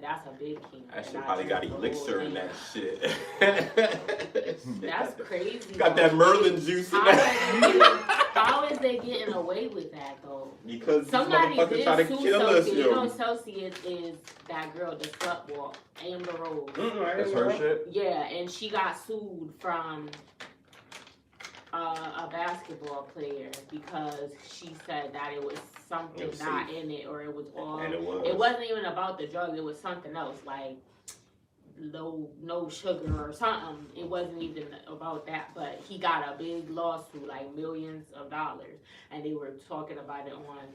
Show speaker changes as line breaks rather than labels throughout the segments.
that's a big key.
That shit probably got elixir in that shit.
That's crazy.
Got that Merlin juice in that.
How is they getting away with that though?
Because
somebody did
try to kill us,
you know, Associates is that girl, the slut walk, Amber Rose.
That's her shit?
Yeah, and she got sued from a basketball player because she said that it was something not in it, or it was all.
And
it wasn't even about the drug. It was something else, like no sugar or something. It wasn't even about that. But he got a big lawsuit, like millions of dollars, and they were talking about it on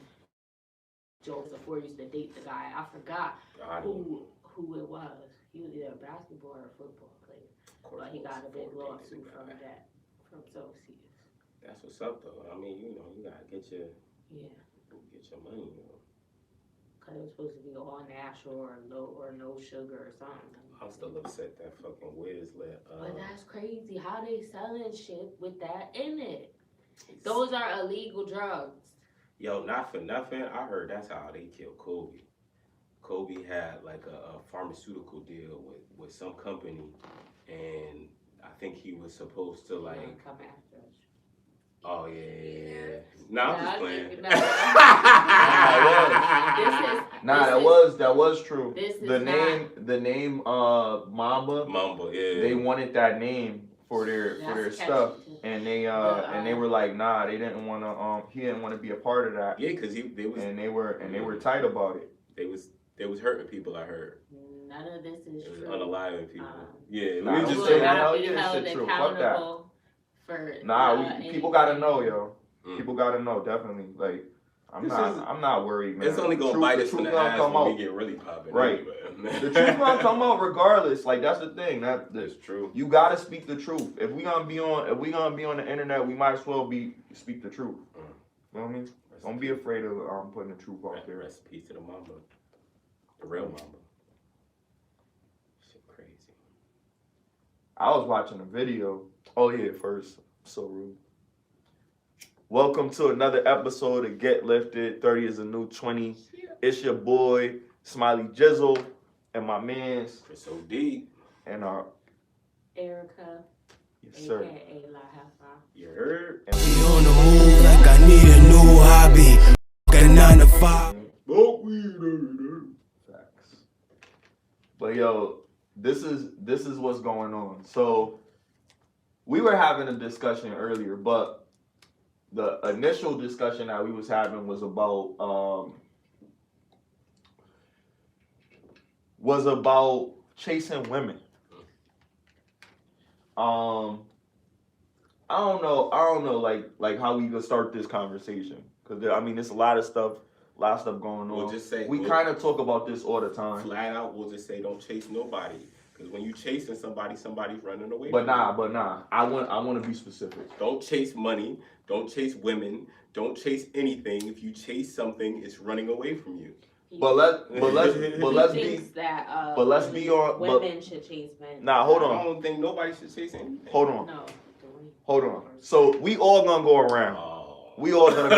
Joe before he used to date the guy. I forgot who it was. He was either a basketball or a football player, but he got a big lawsuit from that. From Associates.
That's what's up though. I mean, you know, you gotta get your money, you know.
Cause it was supposed to be all natural or no sugar or something.
I'm still upset that fucking Wiz let.
But that's crazy. How they selling shit with that in it? Those are illegal drugs.
Yo, not for nothing. I heard that's how they killed Kobe. Kobe had like a pharmaceutical deal with some company, and I think he was supposed to like
come after us.
Oh yeah. Nah, I'm just playing.
That was true. The name Mamba.
Yeah.
They wanted that name for their stuff, and they were like, nah, they didn't want to. He didn't want to be a part of that.
Yeah, because they
were tight about it.
They was hurting people. I heard.
None of this is true.
Unaliving people. Yeah,
nah,
we just saying
hell yeah, shit true. Fuck that. For,
people gotta know, yo. People gotta know, definitely. Like, I'm not worried, man.
It's only gonna bite us in the ass when we get really popping.
Right. The truth gonna come out regardless. Like, that's the thing. That's
true.
You gotta speak the truth. If we gonna be on the internet, we might as well speak the truth. You know what I mean? Don't be afraid of putting the truth out there.
Rest in peace to the Mamba, the real Mamba. Shit, crazy.
I was watching a video. Oh yeah, first, so rude. Welcome to another episode of Get Lifted. 30 is a new 20. It's your boy Smiley Jizzle and my man's
Chris O.D.
and our
Erika.
Yes, sir.
AKA La Hefa.
You heard?
We on the move like I need a new hobby. Got 9 to 5.
Facts. But yo, this is what's going on. So we were having a discussion earlier, but the initial discussion that we was having was about chasing women. I don't know, like how we could start this conversation, because I mean, there's a lot of stuff going on.
We'll just say
we kind of talk about this all the time.
Flat out, we'll just say don't chase nobody, because when you chasing somebody's running away.
But nah. I want to be specific.
Don't chase money. Don't chase women. Don't chase anything. If you chase something, it's running away from you.
But let's be on.
Women should chase men.
Nah, hold on.
I don't think nobody should chase anything.
Hold on.
No.
Hold on. So we all gonna go around. We all gonna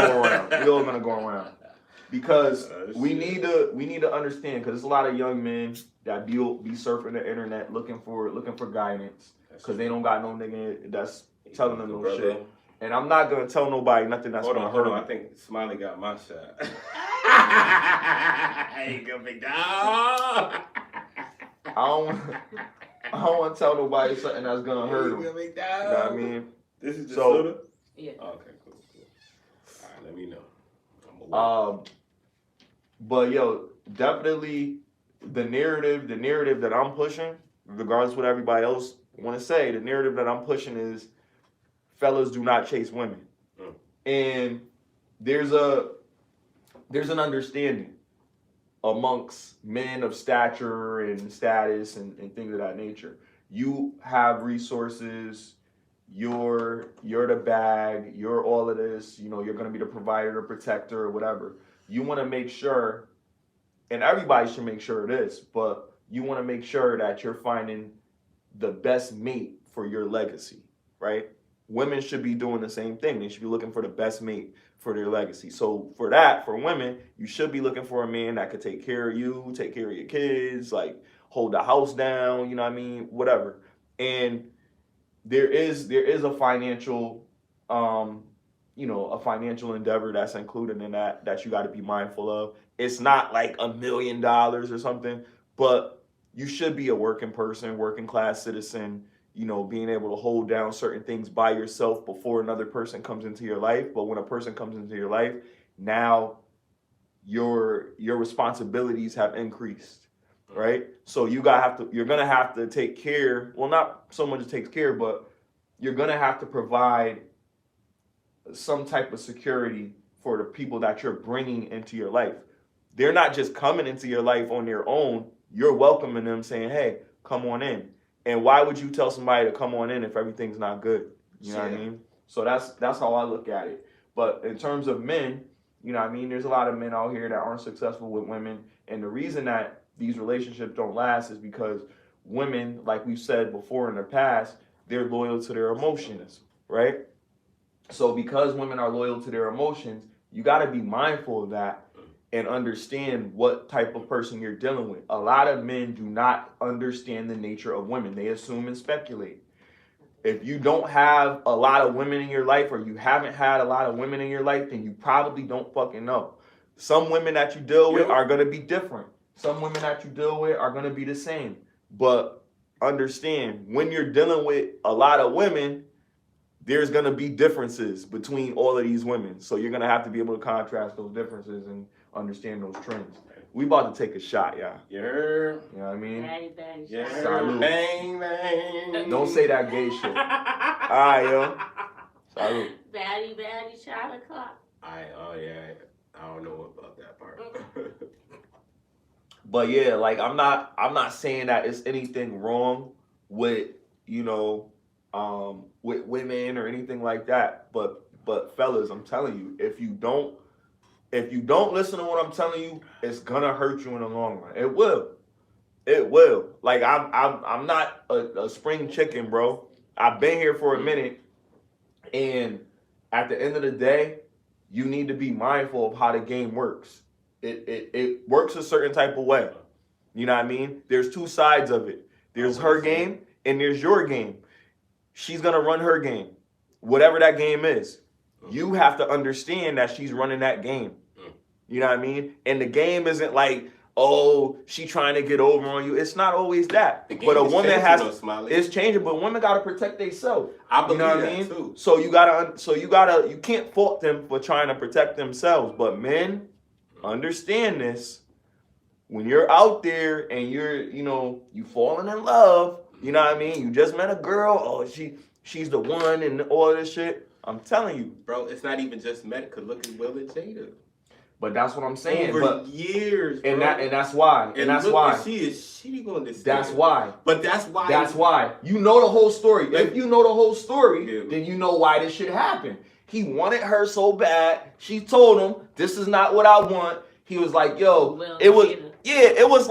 go around. Because we need to understand, because there's a lot of young men that be surfing the internet looking for guidance, because they don't got no nigga that's telling them no shit. And I'm not gonna tell nobody nothing that's gonna hurt them.
I think Smiley got my shot. Hey, good big dog.
I don't want to tell nobody something that's gonna hurt them.
Good big dog.
You know what I mean?
This is just soda?
Yeah.
Oh, okay, cool. All right, let me know.
But yo, definitely the narrative that I'm pushing, regardless of what everybody else want to say, the narrative that I'm pushing is fellas do not chase women. And there's an understanding amongst men of stature and status and things of that nature. You have resources, you're the bag, you're all of this, you know, you're gonna be the provider, the protector, or whatever. You want to make sure, and everybody should make sure of this, but you want to make sure that you're finding the best mate for your legacy, right? Women should be doing the same thing. They should be looking for the best mate for their legacy. So for that, for women, you should be looking for a man that could take care of you, take care of your kids, like hold the house down, you know what I mean, whatever. And there is a financial a financial endeavor that's included in that you got to be mindful of. It's not like $1 million or something, but you should be a working person, working class citizen, being able to hold down certain things by yourself before another person comes into your life. But when a person comes into your life, now your responsibilities have increased, right? So you're gonna have to take care. Well, not so much it takes care, but you're gonna have to provide some type of security for the people that you're bringing into your life. They're not just coming into your life on their own. You're welcoming them, saying, "Hey, come on in." And why would you tell somebody to come on in if everything's not good? You know what I mean? So that's how I look at it. But in terms of men, there's a lot of men out here that aren't successful with women. And the reason that these relationships don't last is because women, like we've said before in the past, they're loyal to their emotions, right? So because women are loyal to their emotions, you got to be mindful of that and understand what type of person you're dealing with. A lot of men do not understand the nature of women. They assume and speculate. If you don't have a lot of women in your life, or you haven't had a lot of women in your life, then you probably don't fucking know. Some women that you deal with are going to be different. Some women that you deal with are going to be the same. But understand, when you're dealing with a lot of women, there's going to be differences between all of these women. So you're going to have to be able to contrast those differences and understand those trends. We about to take a shot, y'all.
Yeah.
You know what I mean?
Bang,
Yeah.
Salute.
Bang, bang.
Don't say that gay shit. All right, yo. Salute.
Baddie, shot o'clock.
Oh yeah. I don't know about that part.
But yeah, like I'm not saying that it's anything wrong with, with women or anything like that. But fellas, I'm telling you, if you don't listen to what I'm telling you, it's gonna hurt you in the long run. It will. Like I'm not a spring chicken, bro. I've been here for a minute, and at the end of the day, you need to be mindful of how the game works. It works a certain type of way. You know what I mean? There's two sides of it. There's her game and there's your game. She's gonna run her game, whatever that game is. You have to understand that she's running that game. You know what I mean? And the game isn't like, oh, she trying to get over on you. It's not always that. But a woman it's changing. But women gotta protect themselves.
I believe
you know what
that
I mean?
too.
So you can't fault them for trying to protect themselves. But men, understand this. When you're out there and you falling in love, you know what I mean? You just met a girl. Oh, she's the one and all this shit. I'm telling you,
bro. It's not even just men. Cause look at Will and Jada.
But that's what I'm saying.
Over years, bro.
And that's why. And that's why.
She is shitty on this.
That's why.
But that's why.
That's why. You know the whole story.
Like,
if you know the whole story, then you know why this shit happened. He wanted her so bad. She told him, "This is not what I want." He was like, "Yo, it was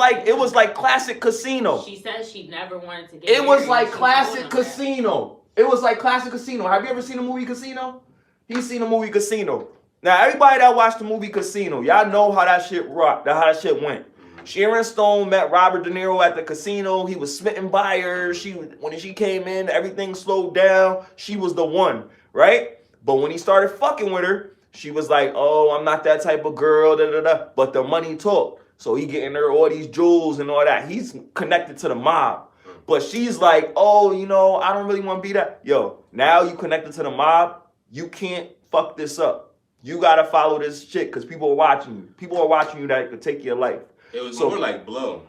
like classic Casino."
She said she never wanted to get
It was
married.
like classic Casino. It was like classic Casino. Have you ever seen the movie Casino? He's seen the movie Casino. Now, everybody that watched the movie Casino, y'all know how that shit rocked, how that shit went. Sharon Stone met Robert De Niro at the casino. He was smitten by her. When she came in, everything slowed down. She was the one, right? But when he started fucking with her, she was like, "Oh, I'm not that type of girl, da da da." But the money talked. So he getting her all these jewels and all that. He's connected to the mob. But she's like, "Oh, I don't really want to be that." Yo, now you connected to the mob. You can't fuck this up. You gotta follow this shit because people are watching you. People are watching you that could take your life.
It was more like Blow.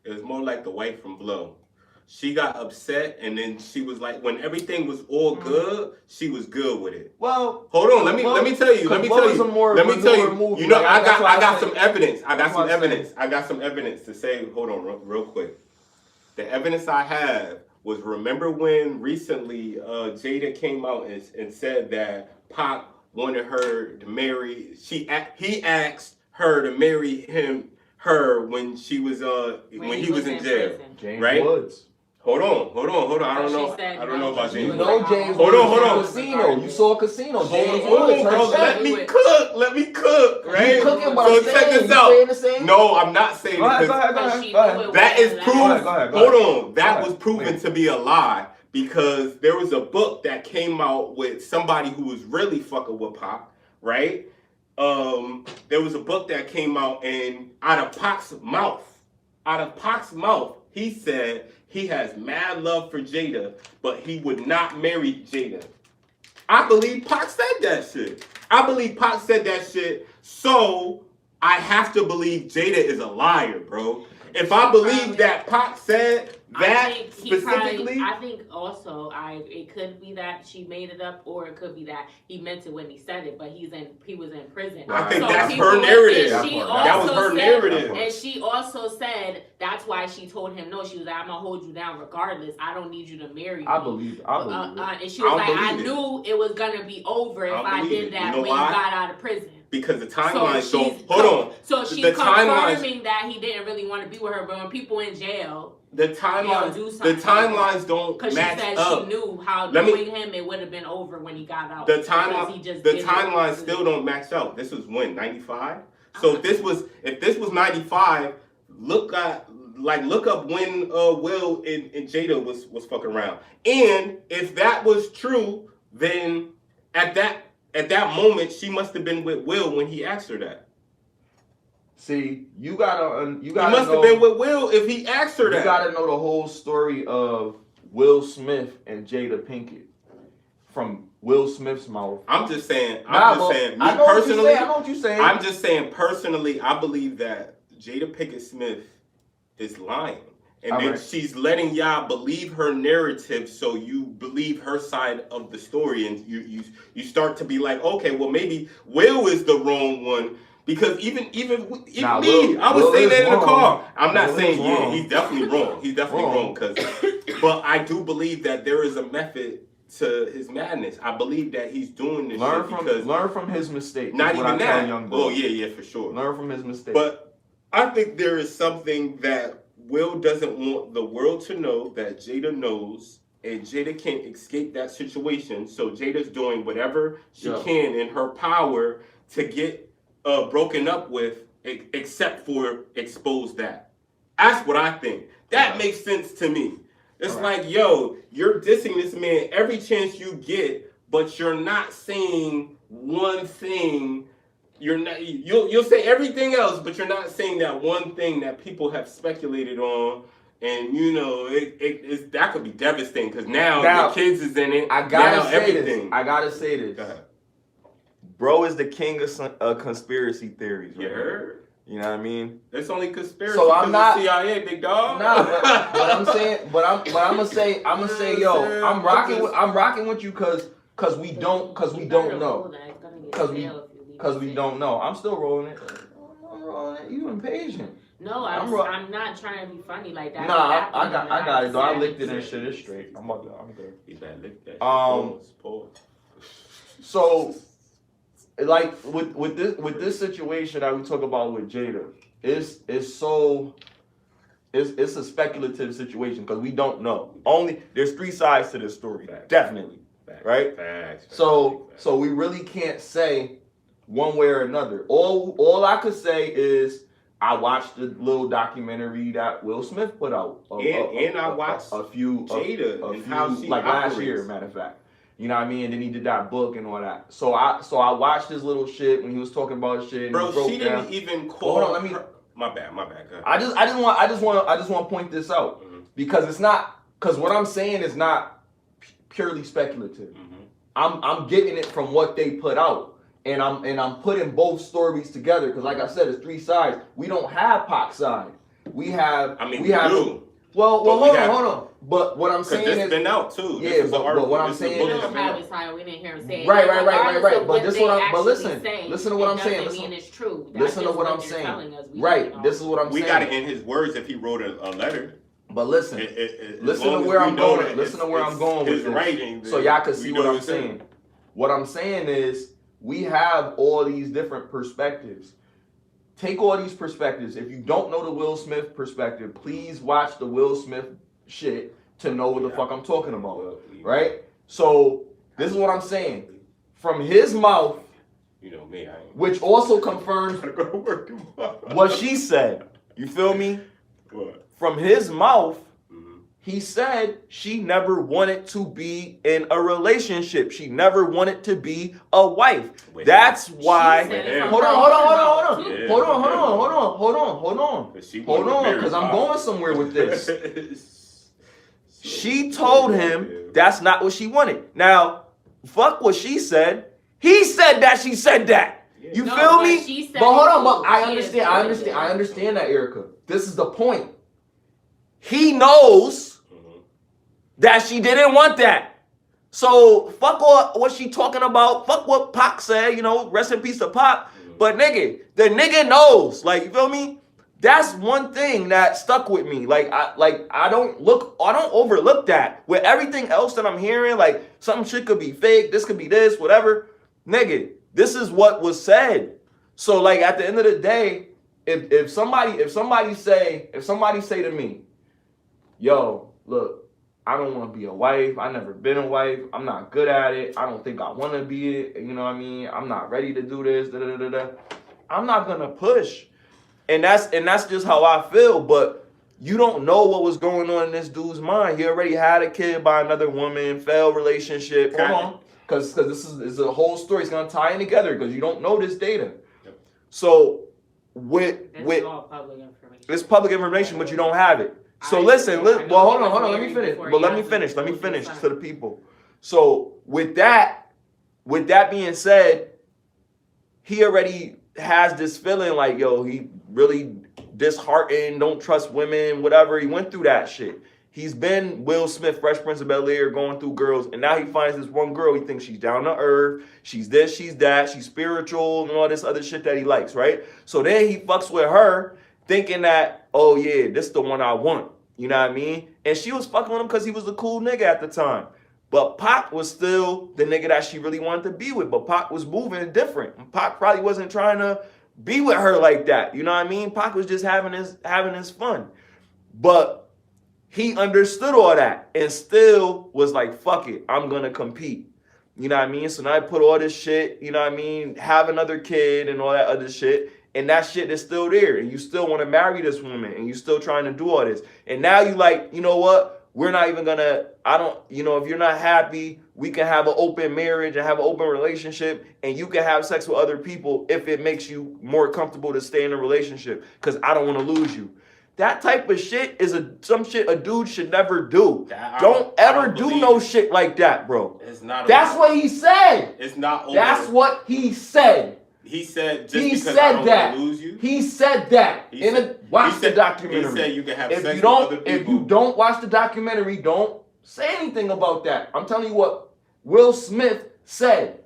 It was more like the wife from Blow. She got upset and then she was like, when everything was all good, she was good with it.
Well,
hold on. Let me tell you. I got some evidence. I got some evidence to say. Hold on, real quick. The evidence I have was, remember when recently Jada came out and said that Pac wanted her to marry. He asked her to marry her when she was when he was in jail.
James
right?
Woods.
Hold on. I don't
She
know.
said
I don't know
no,
about
she
James.
was
You know
like,
James
Hold
Woods
on.
in Casino. You saw Casino. James
Hold
Woods,
on, bro.
her
Let
chef.
me cook, right?
You cooking, but
So
I'm
check
saying,
this
you
out.
saying the same?
No, I'm not saying
Go
it
ahead,
because
go
Because
ahead,
she
go
knew
ahead.
it
that is
wasn't
proof.
Go ahead, go ahead, go
Hold
ahead.
on, that
Go
was
ahead.
proven
Wait.
to be a lie because there was a book that came out with somebody who was really fucking with Pac, right? There was a book that came out, and out of Pac's mouth, he said he has mad love for Jada, but he would not marry Jada. I believe Pac said that shit. So I have to believe Jada is a liar, bro. If I believe that Pac said that specifically,
I think also it could be that she made it up, or it could be that he meant it when he said it, but he was in prison.
I think
So
that's
people-
her narrative.
and she
That was
also
her
said-
narrative.
And she also said that's why she told him no. She was like, "I'm gonna hold you down regardless. I don't need you to marry me."
I believe it.
And she was like, "I
believe it.
knew it was gonna be over if I
believe
did
it.
that
You know
when
why?
he got out of prison."
Because the timelines
So
don't.
she's
Hold on.
So she's
The timelines-
confirming that he didn't really want to be with her, but when people in jail,
The
do
timelines
something.
don't
because she
match
said
up.
she knew how
Let me-
doing him, it would have been over when he got out.
The
because he just
the
did it.
timelines still don't match up. This was when 95. So if this was 95, look up when Will and Jada was fucking around. And if that was true, then at that moment she must have been with Will when he asked her that.
See, you gotta
He must have been with Will if he asked her
You
that.
gotta know the whole story of Will Smith and Jada Pinkett from Will Smith's mouth.
I'm just saying. Me
I know
personally.
What I know what you're saying.
I'm just saying personally. I believe that Jada Pinkett Smith is lying, and then she's letting y'all believe her narrative, so you believe her side of the story, and you start to be like, okay, well maybe Will is the wrong one. Because even me, I was saying that in the car. I'm not saying he's definitely wrong. He's definitely wrong. But I do believe that there is a method to his madness. I believe that he's doing this because
learn from his mistakes.
Not even that.
Young
oh yeah, for sure.
Learn from his mistakes.
But I think there is something that Will doesn't want the world to know that Jada knows, and Jada can't escape that situation. So Jada's doing whatever she can in her power to get broken up with, except for expose that. That's what I think. That makes sense to me. It's like, yo, you're dissing this man every chance you get, but you're not saying one thing. You'll say everything else, but you're not saying that one thing that people have speculated on. And that could be devastating because now the kids is in it.
I gotta say this.
Go ahead.
Bro is the king of conspiracy theories. Right?
You heard?
You know what I mean?
It's only conspiracy.
So I'm not
CIA, big dog.
Nah, but I'm saying, I'm gonna say, yo, I'm rocking with you because we don't know. Because we don't know. I'm still rolling it. I'm rolling it. You impatient.
No, I'm not trying to be funny like that.
Nah, I got it though. I licked it and shit. It's straight. I'm good.
You better lick that. Pause.
So, like with this situation that we talk about with Jada, it's a speculative situation because we don't know. There's three sides to this story.
Facts.
Definitely.
Facts.
Right?
Facts.
So we really can't say one way or another. All I could say is I watched the little documentary that Will Smith put out.
And I watched Jada and how she
like
operates.
last year, matter of fact. You know what I mean? And then he did that book and all that. So I watched his little shit when he was talking about shit. And
bro, she didn't even call.
Hold on,
My bad. Go ahead.
I just want to point this out because it's not what I'm saying is not purely speculative. I'm getting it from what they put out. And I'm putting both stories together because, like I said, it's three sides. We don't have Pac's side. We have.
We do.
Well, hold on. But what I'm saying is,
this been out too.
Yeah, but what I'm saying is,
we don't have his side. We didn't hear him say it.
Right. But this what I'm. But listen to what I'm saying.
Listen, it's true.
Listen to what I'm saying. Right. This is what I'm saying.
We got it in his words if he wrote a letter.
But listen to where I'm going. Listen to where I'm going with this.
Writing,
so y'all can see what I'm saying. What I'm saying is, we have all these different perspectives. Take all these perspectives. If you don't know the Will Smith perspective, please watch the Will Smith shit to know what the fuck I'm talking about, right? So this is what I'm saying. From his mouth,
you know me, I ain't.
Which also confirms
Gotta go to work tomorrow.
what she said. You feel me?
What?
From his mouth,
Mm-hmm.
he said she never wanted to be in a relationship. She never wanted to be a wife. That's why. Hold on. Because I'm going somewhere with this. She told him that's not what she wanted. Now, fuck what she said. He said that she said that. You feel me? But hold on, but I understand that, Erika. This is the point. He knows that she didn't want that. So fuck what she talking about. Fuck what Pac said, you know, rest in peace to Pac. But nigga, the nigga knows. Like, you feel me? That's one thing that stuck with me. I don't overlook that. With everything else that I'm hearing, like some shit could be fake, this could be this, whatever. Nigga, this is what was said. So like at the end of the day, if somebody say to me, yo, look, I don't want to be a wife. I never been a wife. I'm not good at it. I don't think I want to be it. You know what I mean? I'm not ready to do this. I'm not gonna push. And that's just how I feel. But you don't know what was going on in this dude's mind. He already had a kid by another woman, failed relationship. Hold on. Because this is a whole story. It's gonna tie in together because you don't know this data. Yep. So it's all public information. It's public information, but you don't have it. So listen. Hold on. Let me finish. Let me finish to the people. So with that being said, he already has this feeling like, yo, he really disheartened, don't trust women, whatever. He went through that shit. He's been Will Smith, Fresh Prince of Bel-Air, going through girls, and now he finds this one girl. He thinks she's down to earth, she's this, she's that, she's spiritual, and all this other shit that he likes, right? So then he fucks with her, thinking that, oh yeah, this is the one I want. You know what I mean? And she was fucking with him because he was a cool nigga at the time. But Pac was still the nigga that she really wanted to be with. But Pac was moving different. Pac probably wasn't trying to be with her like that. You know what I mean? Pac was just having his fun. But he understood all that and still was like, fuck it, I'm gonna compete. You know what I mean? So now I put all this shit, you know what I mean, have another kid and all that other shit. And that shit is still there. And you still want to marry this woman. And you still trying to do all this. And now you like, you know what? We're not even gonna, if you're not happy, we can have an open marriage and have an open relationship. And you can have sex with other people if it makes you more comfortable to stay in a relationship. Because I don't want to lose you. That type of shit is some shit a dude should never do. Don't ever do no shit like that, bro.
It's not.
That's what he said.
It's not.
That's what he said.
He said because I don't want to lose you.
He said that. Watch the documentary.
He said you can have sex with other people.
If you don't watch the documentary, don't say anything about that. I'm telling you what Will Smith said.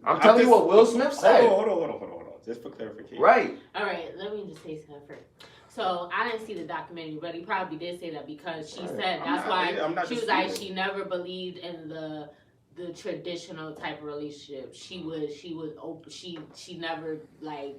I'm telling you what Will Smith said.
Hold on. Just for clarification.
Right.
All right, let me just say something first. So I didn't see the documentary, but he probably did say that because she said that's why she was like she never believed in the traditional type of relationship. She never like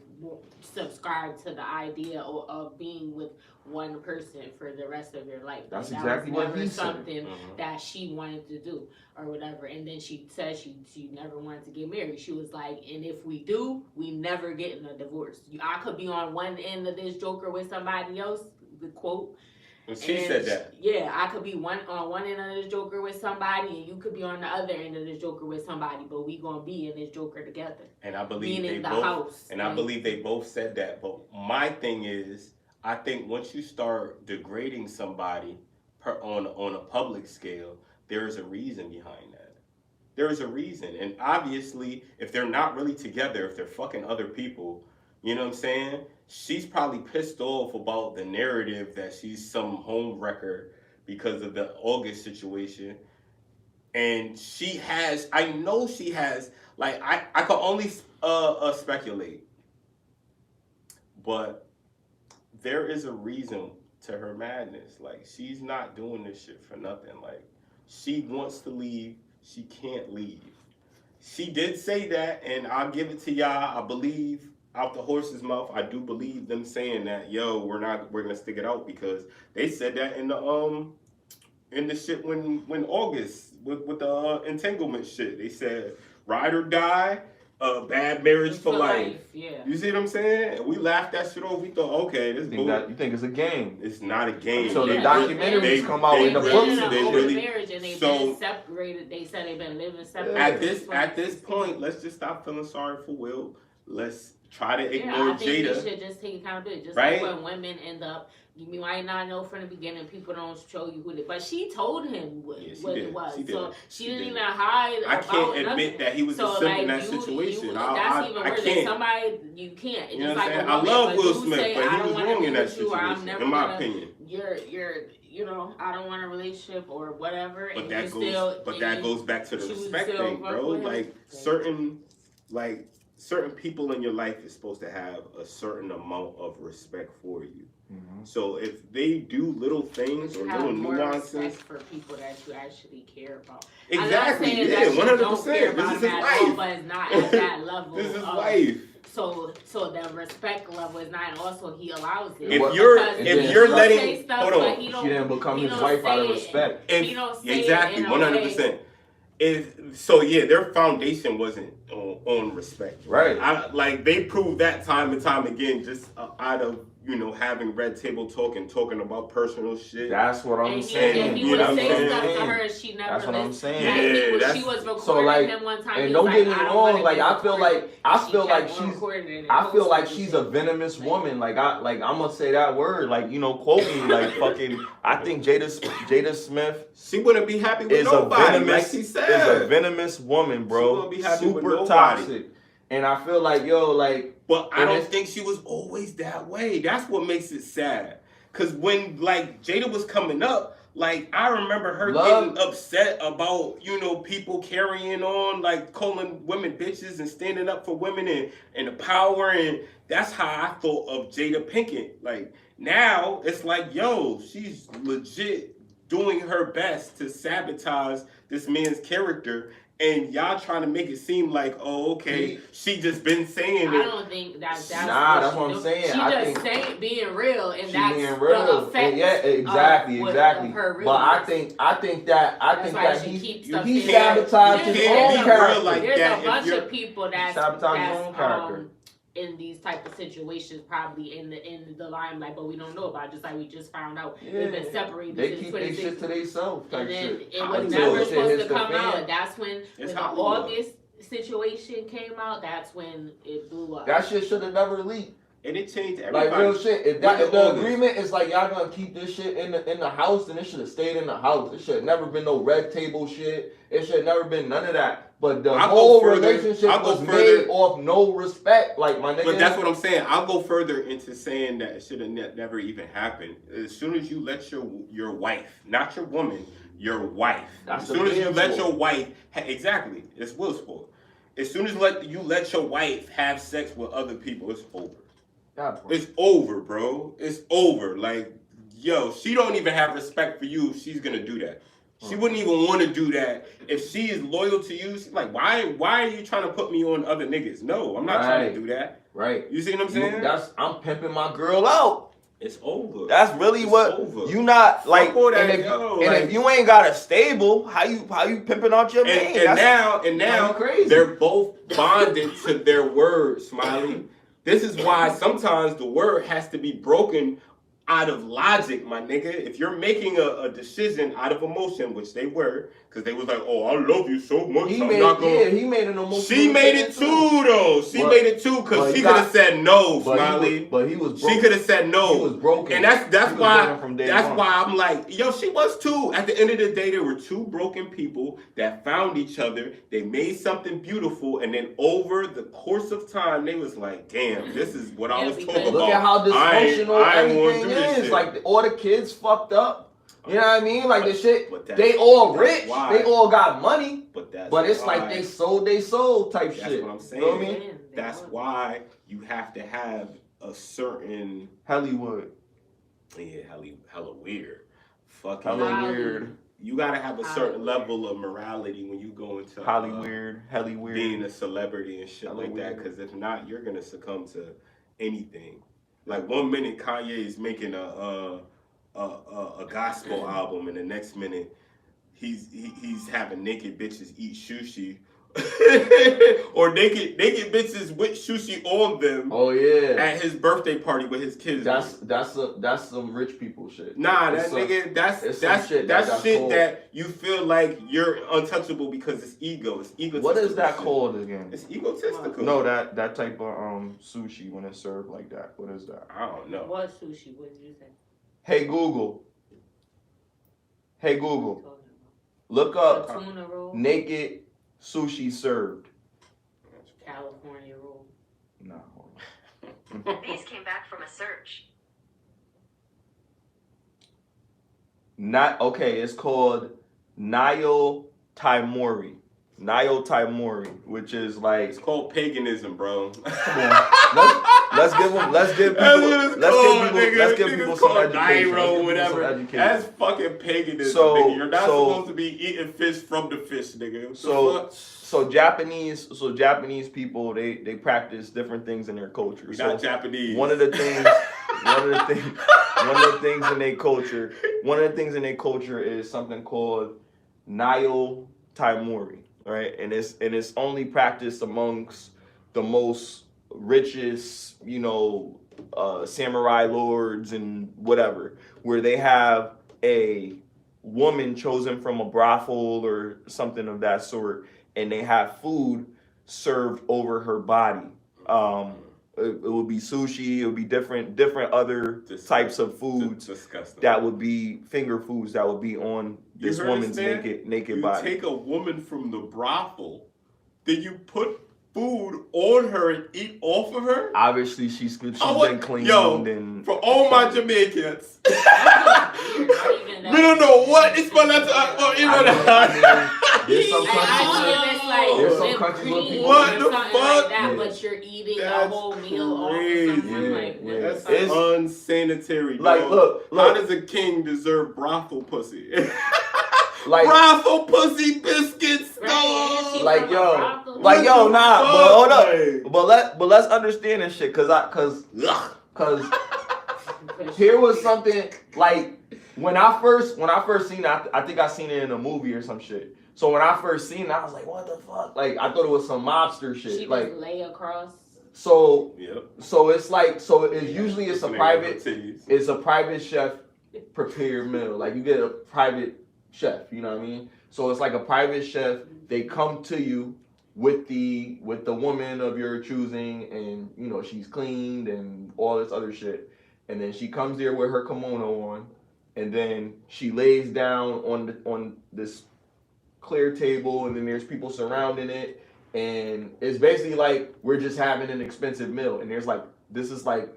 subscribed to the idea of being with one person for the rest of your life.
That's
like,
exactly
that was
what he said.
Something that she wanted to do or whatever. And then she said she never wanted to get married. She was like, and if we do, we never get in a divorce. I could be on one end of this joker with somebody else. The quote.
Well, she said that.
Yeah, I could be on one end of this joker with somebody, and you could be on the other end of this joker with somebody, but we gonna be in this joker together.
And I believe I believe they both said that. But my thing is, I think once you start degrading somebody on a public scale, there is a reason behind that. There is a reason, and obviously, if they're not really together, if they're fucking other people, you know what I'm saying? She's probably pissed off about the narrative that she's some home wrecker because of the August situation. And I know she has, like, I can only speculate. But there is a reason to her madness. Like, she's not doing this shit for nothing. Like, she wants to leave. She can't leave. She did say that, and I'll give it to y'all. I believe out the horse's mouth, I do believe them saying that, yo, we're gonna stick it out, because they said that in in the shit when August with the entanglement shit. They said ride or die, bad marriage for life.
Yeah.
You see what I'm saying? And we laughed that shit over. We thought, okay, this
You think it's a game?
it's not a game.
So the
Yeah.
documentaries come out in the
They've
books.
been in
they
an open
really-
marriage and they've
so-
been separated. They said they've been living separate.
At this point, let's just stop feeling sorry for Will. Let's try to ignore
I think
Jada.
we should just take accountability. Just
Right?
like when women end up, you might not know from the beginning. People don't show you who they. But she told him what
Yeah, she
it
did.
was.
She did.
So
She
she didn't
did.
even hide.
I
about
can't admit
nothing.
that he was
So
a simp in
like
that
you,
situation.
that's even
I
worse.
can't.
Somebody you can't. It's
You know
just
what I'm
like
saying?
a
I
woman,
love
but
Will
you
Smith,
say,
but
I
he
don't
was
wanna
wrong
be
in that
with you, or I'm
situation,
never
in my
gonna-
opinion.
You're I don't want a relationship or whatever.
But
and
that
you
goes,
still,
but
and
that
you
goes back to the
choose
respect
to
thing,
fuck
bro.
with him.
Certain people in your life is supposed to have a certain amount of respect for you.
Mm-hmm.
So if they do little things or
You have
little
more
nuances,
respect for people that you actually care about.
exactly,
I'm not saying
yeah,
that you
100%.
don't care
This
about
is his
him at all,
wife.
but it's not at that level.
This is
of-
life.
So the respect level is not, and also he allows it.
If
What-
you're
Because
if
then
you're
he'll
letting
say stuff,
hold
but
on,
he
She
don't-
didn't become
he
his
don't
wife out of
say it.
respect.
if,
He don't say it
exactly
in a
100%. If so, their foundation on respect.
Right.
They proved that time and time again, just out of having red table talk and talking about personal shit.
That's what I'm
And
saying.
he
You
would
know what
say
I'm
stuff to
saying?
her and she never
That's what I'm
listened.
saying.
Yeah,
She was recording
So, like,
him one time.
and
he
don't
was
get me
I don't
wrong,
wanna
like
be
I feel
recorded.
like
She
she's
kept recording it and
I feel like
posting
she's
it.
a venomous woman. Like I'm gonna say that word. Like quote me. Like fucking. I think Jada Smith
She wouldn't be happy with
is a
nobody,
venomous
like she said.
is a venomous woman,
She
bro.
wouldn't be happy with
Super
nobody.
toxic. And I feel like
But I
and
don't
it's-
think she was always that way. That's what makes it sad. Cause when Jada was coming up, I remember her getting upset about people carrying on, calling women bitches and standing up for women and the power, and that's how I thought of Jada Pinkett. Now it's she's legit doing her best to sabotage this man's character. And y'all trying to make it seem like, she just been saying
I
it.
don't think that's
that's what
she
I'm
do.
saying.
She
I
just
think
saying being real, and
she
that's
being
the
real.
effect.
Yeah, exactly.
Of her
But I
realness.
think that
That's why she keeps stuff
he
hidden.
sabotaged
You
his
can't
own
be real
character.
like
There's
that
a
if
bunch
you're-
of people that's
sabotage his own character.
in these type of situations, probably in the limelight, but we don't know about it. Just like we just found out, they've been separated
They
since
keep their shit to
2016.
themselves type
And then
shit.
it was
Until
never
shit
supposed
hits
to
the
come
fan.
out. That's when
It's
the
Hollywood.
August situation came out. That's when it blew up.
That shit should have never leaked.
And it changed everybody.
Like real shit. If
With
the
August.
agreement is y'all gonna keep this shit in the house, then it should have stayed in the house. It should have never been no red table shit. It should have never been none of that. But the
I'll go
whole
further-
relationship
I'll go
was
further.
made off no respect. Like my nigga.
But that's what I'm saying. I'll go further into saying that it should have never even happened. As soon as you let your wife, not your woman, your wife.
That's
As
the
soon as you
man's
let
fault.
your wife, exactly, it's Will's fault. As soon as you let your wife have sex with other people, it's over.
Yeah, bro.
It's over, bro. It's over. She don't even have respect for you if she's gonna do that. She wouldn't even want to do that. If she is loyal to you, she's like, why are you trying to put me on other niggas? No, I'm not trying to do that.
Right.
You see what I'm saying?
I'm pimping my girl out.
It's over.
That's really
It's
what
over.
you not like.
Fuck all that,
and
yo,
if you ain't got a stable, how you pimping out your man?
And now
crazy.
they're both bonded to their word, Smiley. This is why sometimes the word has to be broken out of logic, my nigga. If you're making a decision out of emotion, which they were, because they was like, oh, I love you so much,
he
I'm
made
not gonna...
he made an emotional.
She made it too, though. She made it too, because she could have said no, Smiley.
But he was broken.
She could have said no.
He was broken.
And that's
He was
why
broken from day
that's
one.
why I'm like, yo, she was too. At the end of the day, there were two broken people that found each other. They made something beautiful, and then over the course of time, they was like, damn, this is what I was talking about.
Look at how dysfunctional
I ain't wanna
everything
do this
is.
shit.
Like all the kids fucked up. You know what I mean? Like the shit.
But
They all
that's
rich.
why.
They all got money.
But
it's like they sold they soul type
That's
shit.
what I'm saying.
You know what I mean?
That's why you have to have a certain
Hollywood.
hella weird. Fucking
Hella weird.
You gotta have a certain level of morality when you go into
Hollywood.
being a celebrity and shit
Hella
like that.
weird.
Because if not, you're gonna succumb to anything. Like 1 minute Kanye is making a a gospel album, and the next minute he's having naked bitches eat sushi. Or naked bitches with sushi on them.
Oh yeah.
At his birthday party with his kids.
That's some rich people shit.
Nah, that's shit
cool.
that you feel like you're untouchable because it's ego. It's egotistical.
What is that
shit.
called again?
It's egotistical.
No, that type of sushi when it's served like that. What is that?
I don't know.
What sushi? What did you say?
Hey Google, look up
tuna roll.
naked sushi served.
California roll.
No.
These came back from a search.
Not okay. It's called Nayo Taimori. Nayo Taimori, which is like
It's called paganism, bro.
let's give people some education.
Nairo, whatever. That's fucking paganism, nigga. You're not supposed to be eating fish from the fish, nigga.
So Japanese people they practice different things in their culture.
We're not Japanese.
One of the things in their culture is something called Nayo Taimori, right? And it's only practiced amongst the most richest, samurai lords and whatever, where they have a woman chosen from a brothel or something of that sort, and they have food served over her body. It would be sushi. It would be different other types of foods.
Disgusting.
That would be finger foods that would be on this woman's naked body.
You take a woman from the brothel, then you put food on her and eat off of her?
Obviously, she's been cleaned. And
for all my Jamaicans, we don't know what it's for.
There's some countries where people.
What the
fuck?
fuck?
But you're eating a whole meal off of something
That's
it's
unsanitary.
Like, look.
How does a king deserve brothel pussy?
Like
brothel pussy biscuits.
Right.
Like yo, nah. But hold up. But let's understand this shit, cause here was something like when I first seen it, I think I seen it in a movie or some shit. So when I first seen it, I was like, what the fuck? Like I thought it was some mobster shit.
She
like
just lay across.
So
yep.
So it's like usually it's a private chef prepared meal. Like you get a private chef, you know what I mean? So it's like a private chef. They come to you with the woman of your choosing, and she's cleaned and all this other shit. And then she comes there with her kimono on, and then she lays down on this clear table, and then there's people surrounding it, and it's basically like we're just having an expensive meal, and this is like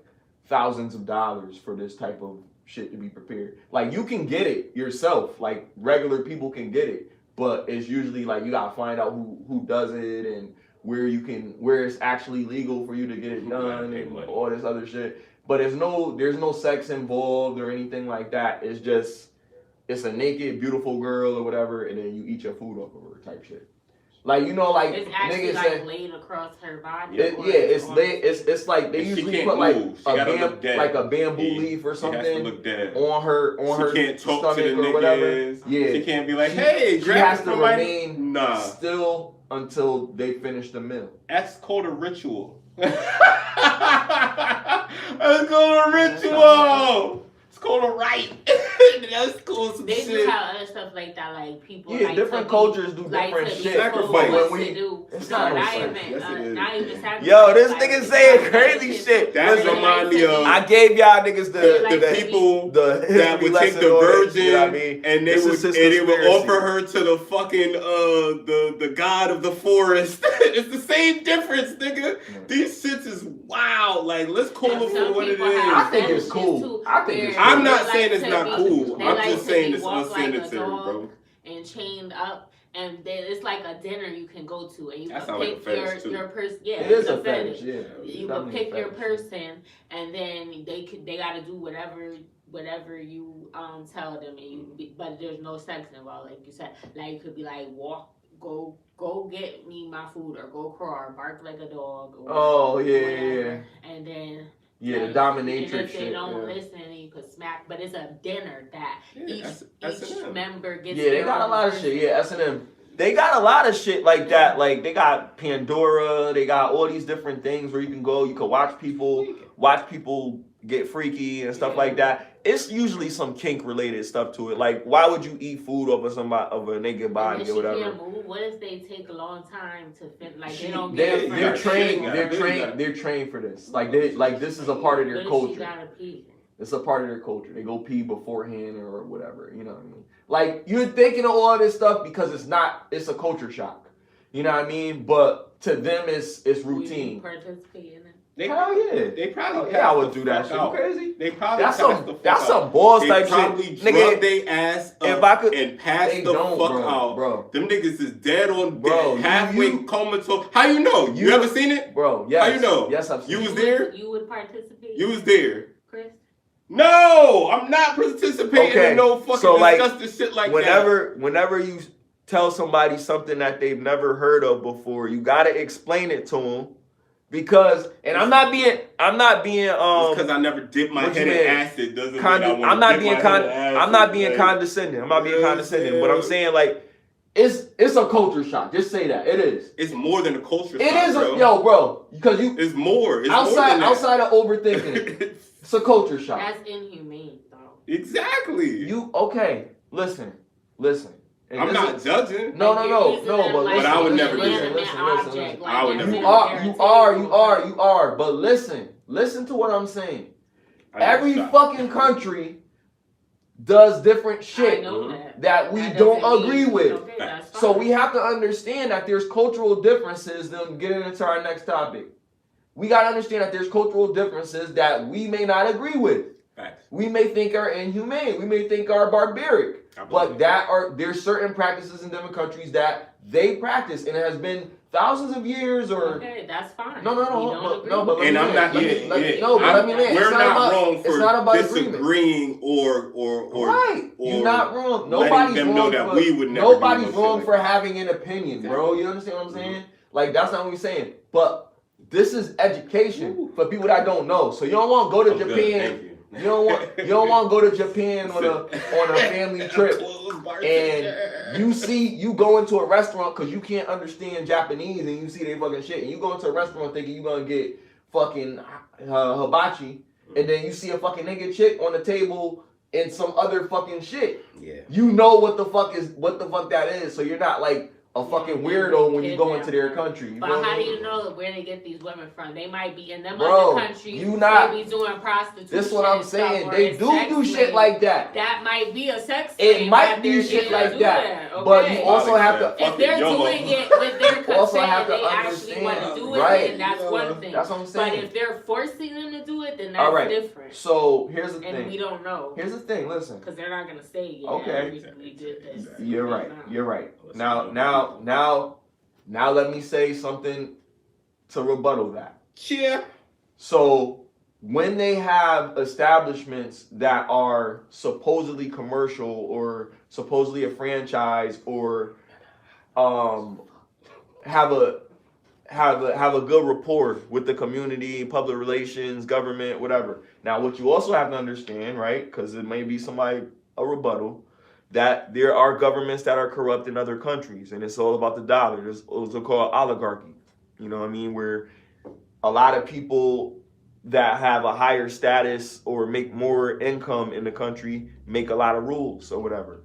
thousands of dollars for this type of shit to be prepared. Like you can get it yourself, like regular people can get it, but it's usually like you gotta find out who does it and where it's actually legal for you to get it done and all this other shit. But there's no sex involved or anything like that. It's a naked, beautiful girl or whatever, and then you eat your food off of her type shit. Like
it's actually like laid across her body.
It's like they usually put like a bamboo leaf or something on her
she can't talk
stomach
to the
or whatever.
Niggas.
Yeah,
she can't be like, hey,
she has to remain still until they finish the meal.
That's called a ritual. That's called a ritual. It's called a rite. That's cool. Some
they
shit.
do have other stuff like that, like people.
Yeah,
like
different cultures do different shit.
Sacrifice.
But when
it's not even sacrifice.
Yo, this nigga saying crazy shit.
That's remind me of.
I gave y'all niggas
the people that would take the virgin, you know what I mean? And they would offer her to the fucking the god of the forest. It's the same difference, nigga. These shits is wild. Like, let's call it for what it is.
I think it's cool.
I'm not saying it's not cool. I'm just saying it's unsanitary, bro.
And chained up, and then it's like a dinner you can go to, and you
that
can pick your person. Yeah,
it is a fetish. Yeah,
you can pick your person, and then they gotta do whatever you tell them, and but there's no sex involved, like you said. Like you could be like go get me my food, or go crawl, or bark like a dog. Or
yeah.
And then
Yeah, the
And
dominatrix
if they
shit.
don't
Yeah.
listen, you could smack. But it's a dinner that each
S&M.
member gets.
Yeah, they
their
got a
own
lot of
person.
shit. Yeah, S&M. They got a lot of shit like that. Like they got Pandora. They got all these different things where you can go. You can watch people get freaky and stuff like that. It's usually some kink related stuff to it. Like, why would you eat food of a naked body
And
or whatever?
Can't move. What if they take a long time to fit? Like they don't
They're
get. They're
trained for this. Like this is a part of their culture.
She gotta pee?
It's a part of their culture. They go pee beforehand or whatever. You know what I mean? Like, you're thinking of all this stuff because it's a culture shock. You know what I mean? But to them, it's routine.
You participate in it?
Hell yeah.
They probably
I would do that shit. You crazy?
They probably
That's some balls type shit.
They probably drug their ass up
if I could,
and pass the fuck out.
Bro.
Them niggas is dead on
Bro,
dead, halfway comatose. How you know? You ever seen it?
Bro, yes.
How you know?
Yes, I've seen
You
it.
was there?
You would participate?
You was there.
Chris?
No, I'm not participating in no fucking disgusting shit like that.
Whenever you tell somebody something that they've never heard of before, you gotta explain it to them. Because, and I'm not being
because I never dipped my head in acid doesn't mean I want
I'm not being condescending. I'm not being condescending. But I'm saying, like, it's a culture shock. Just say that. It is.
It's more than a culture shock.
It is,
bro.
bro. Because
it's more. It's
outside
more than that.
of overthinking it. It's a culture shock.
That's inhumane, though.
Exactly.
Listen. And
I'm not judging.
No, but
I would never do that.
Listen.
I would never do
that. You are. But listen to what I'm saying. Every fucking country does different shit that we don't agree with.
Okay,
so we have to understand that there's cultural differences. Then getting into our next topic, we gotta understand that there's cultural differences that we may not agree with.
Facts.
We may think are inhumane. We may think are barbaric. But there's certain practices in different countries that they practice, and it has been thousands of years.
Okay, that's fine.
But
and I'm not. We're not wrong for disagreeing or
right. You're not wrong.
Nobody's
wrong for having an opinion, bro. You understand what I'm saying? Like, that's not what we're saying. But this is education for people that don't know. So you don't want to go to Japan. You don't want to go to Japan on a family trip, and you go into a restaurant because you can't understand Japanese and you see they fucking shit, and you go into a restaurant thinking you're gonna get fucking hibachi, and then you see a fucking naked chick on the table and some other fucking shit.
Yeah.
You know what the fuck that is, so you're not like a fucking weirdo when you go into their country.
But how do you know where they get these women from? They might be in them
other
countries.
They
be doing prostitution.
This is what I'm saying. They do shit like that.
That might be a sex.
It might be shit like that. Okay. But you also have to.
If they're doing it with their consent, they actually want to do it, then that's one thing.
That's what I'm saying.
But if they're forcing them to do it, then that's different.
So here's the thing.
And we don't know.
Here's the thing. Listen.
Because they're not gonna say. Yeah,
okay.
We did this.
You're right. Now let me say something to rebuttal that.
Yeah.
So when they have establishments that are supposedly commercial or supposedly a franchise or have a good rapport with the community, public relations, government, whatever. Now what you also have to understand, right? Because it may be a rebuttal. That there are governments that are corrupt in other countries, and it's all about the dollar. It's also called oligarchy. You know what I mean? Where a lot of people that have a higher status or make more income in the country make a lot of rules or whatever.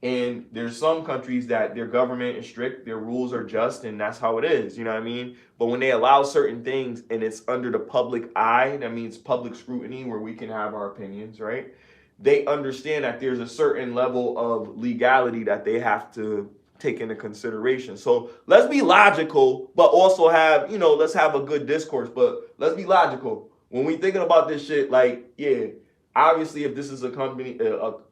And there's some countries that their government is strict, their rules are just, and that's how it is. You know what I mean? But when they allow certain things and it's under the public eye, that means public scrutiny where we can have our opinions, right? They understand that there's a certain level of legality that they have to take into consideration. So let's be logical, but also have, let's have a good discourse, but let's be logical. When we thinking about this shit, like, yeah, obviously if this is a company,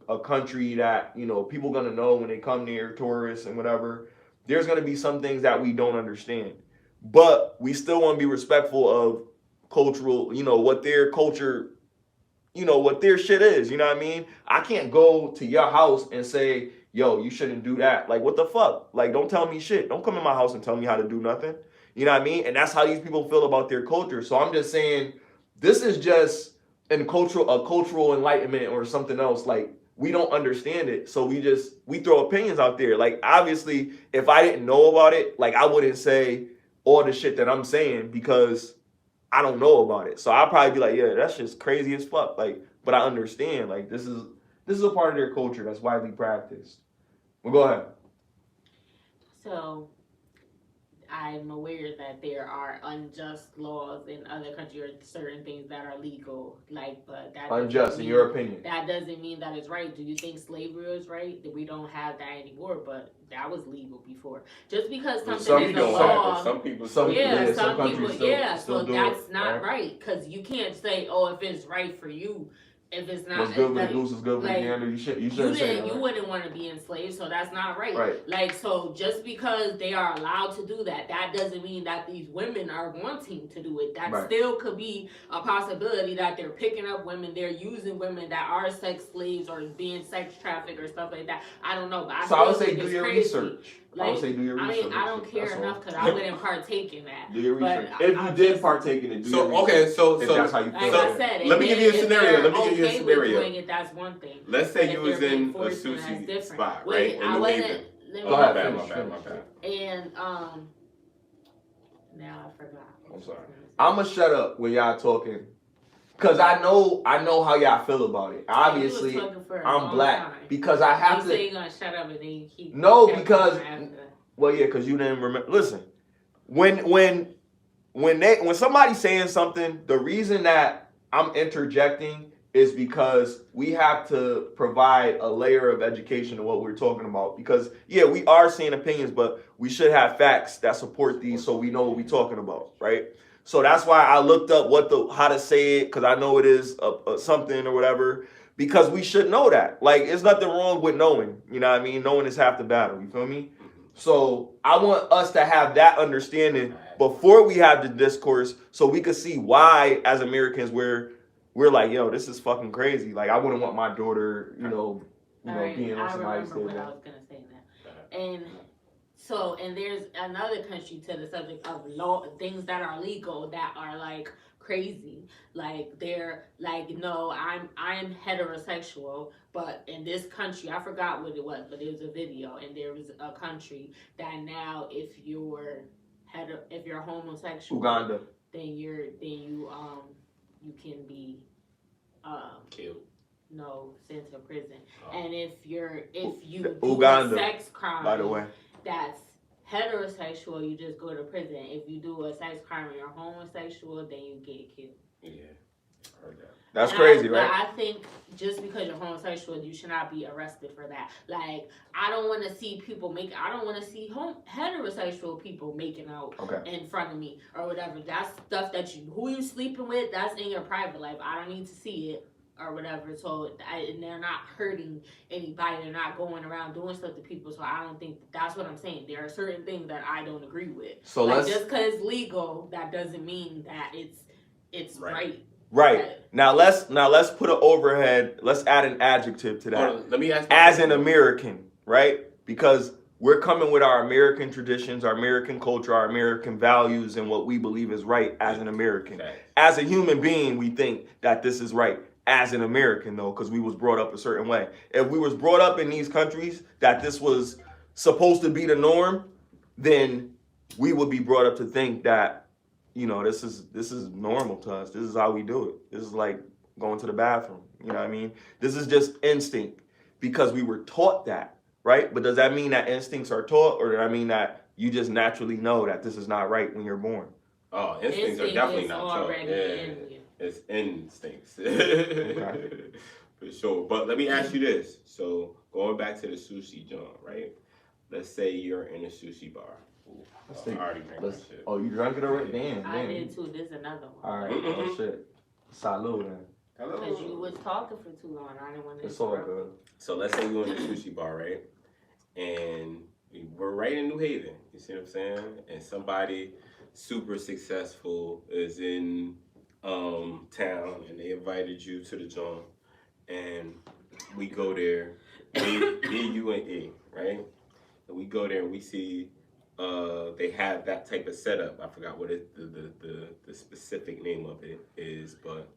a country that, people gonna know when they come near, tourists and whatever, there's gonna be some things that we don't understand. But we still want to be respectful of cultural, what their culture, what their shit is, you know what I mean? I can't go to your house and say, yo, you shouldn't do that. Like, what the fuck? Like, don't tell me shit. Don't come in my house and tell me how to do nothing. You know what I mean? And that's how these people feel about their culture. So I'm just saying This is just a cultural enlightenment or something else. Like, we don't understand it, so we throw opinions out there. Like, obviously, if I didn't know about it, like, I wouldn't say all the shit that I'm saying because I don't know about it. So I'll probably be like, yeah, that's just crazy as fuck. Like, but I understand. Like, this is a part of their culture that's widely practiced. Well, go ahead.
So I'm aware that there are unjust laws in other countries or certain things that are legal, like, but that
Unjust, in your opinion.
That doesn't mean that it's right. Do you think slavery is right? That we don't have that anymore, but that was legal before. Just because something is a law,
some people,
some people,
still
so
do
that's
it,
not right. Because you can't say, oh, if it's right for you. If it's not,
what's good for the goose is good for the
like,
gander. You shouldn't say that.
You
Right?
wouldn't want to be enslaved, so that's not right.
Right.
Like, so just because they are allowed to do that, that doesn't mean that these women are wanting to do it. That
Right.
still could be a possibility that they're picking up women, they're using women that are sex slaves or being sex trafficked or stuff like that. I don't know, but
I would say do your research.
Like,
I would say do your research.
I mean, I don't care enough because I wouldn't partake in that.
Do your
But
research. If you did partake in it, do your research.
Okay, so
if that's how you feel.
Like I said,
let me give you a scenario. Let me give you a
okay
scenario.
with doing it, that's one thing.
Let's say
But
you
if
was
they're
in a
enforcement, that's
sushi
different.
spot,
Wait,
right?
I
In New
wasn't.
Haven.
Let me
Go ahead,
My
finish.
bad.
And now I forgot.
I'm sorry.
I'ma shut up when y'all talking, cause I know how y'all feel about it. Obviously,
You was talking for a
I'm
long
Black
time.
because I have
You
to.
say you're gonna shut up and then you keep.
No,
kept
because
going after.
well, yeah, cause you didn't remember. Listen, when somebody's saying something, the reason that I'm interjecting is because we have to provide a layer of education to what we're talking about. Because yeah, we are saying opinions, but we should have facts that support these, so we know what we're talking about, right? So that's why I looked up how to say it, because I know it is a something or whatever. Because we should know that. Like, there's nothing wrong with knowing. You know what I mean? Knowing is half the battle. You feel me? So I want us to have that understanding before we have the discourse, so we could see why, as Americans, we're like, yo, this is fucking crazy. Like, I wouldn't want my daughter, being on somebody's table.
I remember what I was gonna say now. And so, and there's another country to the subject of law, things that are legal that are like crazy. Like, they're like, no, I'm heterosexual, but in this country, I forgot what it was, but it was a video, and there was a country that now if you're homosexual,
Uganda.
then you can be
Killed.
No, sent to prison. And if you do
Uganda,
a sex crime,
by the way,
that's heterosexual, you just go to prison. If you do a sex crime and you're homosexual, then you get killed.
Yeah, I heard that.
That's crazy, right?
But I think just because you're homosexual, you should not be arrested for that. Like, I don't want to see heterosexual people making out in front of me or whatever. That's stuff that who you sleeping with, that's in your private life. I don't need to see it or whatever. So, and they're not hurting anybody. They're not going around doing stuff to people. So I don't think that's what I'm saying. There are certain things that I don't agree with.
So
like, just because it's legal, that doesn't mean that it's right.
Right. Now let's put an overhead. Let's add an adjective to that.
Let me ask.
As an American, right? Because we're coming with our American traditions, our American culture, our American values, and what we believe is right as an American.
Okay.
As a human being, we think that this is right. As an American, though, because we was brought up a certain way. If we was brought up in these countries that this was supposed to be the norm, then we would be brought up to think that, this is normal to us. This is how we do it. This is like going to the bathroom. You know what I mean? This is just instinct because we were taught that, right? But does that mean that instincts are taught, or does that mean that you just naturally know that this is not right when you're born?
Oh, instincts are definitely not taught. It's instincts. Okay. For sure. But let me ask you this. So going back to the sushi joint, right? Let's say you're in a sushi bar. I already drank that shit.
Oh, you drank it already? Damn.
I did too. There's another one.
All right. Oh shit. Salud then.
Because you was talking for too long. I didn't want to.
It's all good.
So let's say you're in a sushi bar, right? And we're right in New Haven. You see what I'm saying? And somebody super successful is in town, and they invited you to the joint, and we go there. Me, you, and E, right? And we go there and we see they have that type of setup. I forgot what the specific name of it is, but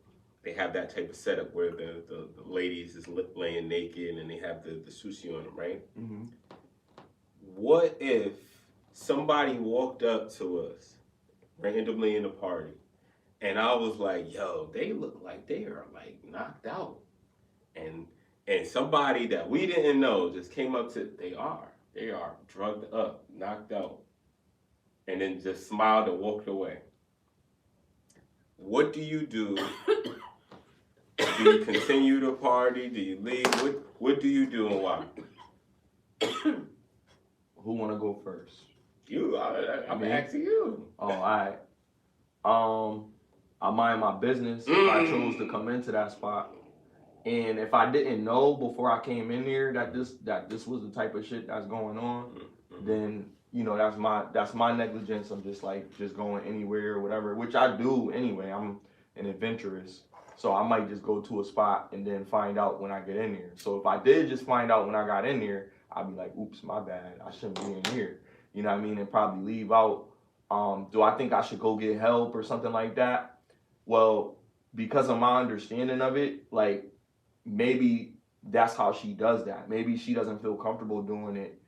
they have that type of setup where the ladies is laying naked and they have the sushi on them, right?
Mm-hmm.
What if somebody walked up to us randomly in the party and I was like, yo, they look like they are like knocked out. And somebody that we didn't know just came up to, they are drugged up, knocked out, and then just smiled and walked away. What do you do? Do you continue the party? Do you leave? What do you do and why?
Who want to go first?
You. I'm asking you.
Oh, all right. I mind my business if I chose to come into that spot. And if I didn't know before I came in here that this was the type of shit that's going on, then that's my negligence. I'm just going anywhere or whatever, which I do anyway. I'm an adventurous, so I might just go to a spot and then find out when I get in there. So if I did just find out when I got in there, I'd be like, oops, my bad. I shouldn't be in here. You know what I mean? And probably leave out. Do I think I should go get help or something like that? Well, because of my understanding of it, like, maybe that's how she does that. Maybe she doesn't feel comfortable doing it,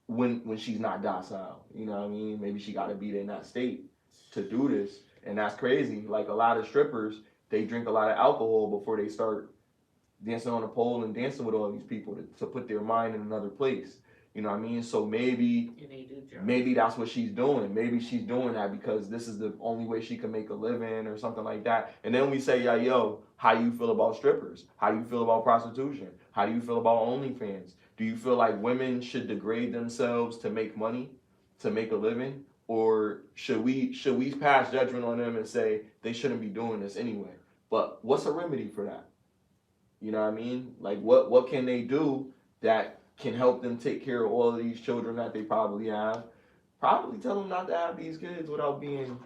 when she's not docile. You know what I mean? Maybe she got to be in that state to do this. And that's crazy. Like, a lot of strippers, they drink a lot of alcohol before they start dancing on a pole and dancing with all these people to put their mind in another place. You know what I mean? So maybe that's what she's doing. Maybe she's doing that because this is the only way she can make a living or something like that. And then we say, yeah, yo, how do you feel about strippers? How do you feel about prostitution? How do you feel about OnlyFans? Do you feel like women should degrade themselves to make money, to make a living? Or should we pass judgment on them and say they shouldn't be doing this anyway? But what's a remedy for that? You know what I mean? Like, what can they do that can help them take care of all of these children that they probably have? Probably tell them not to have these kids without being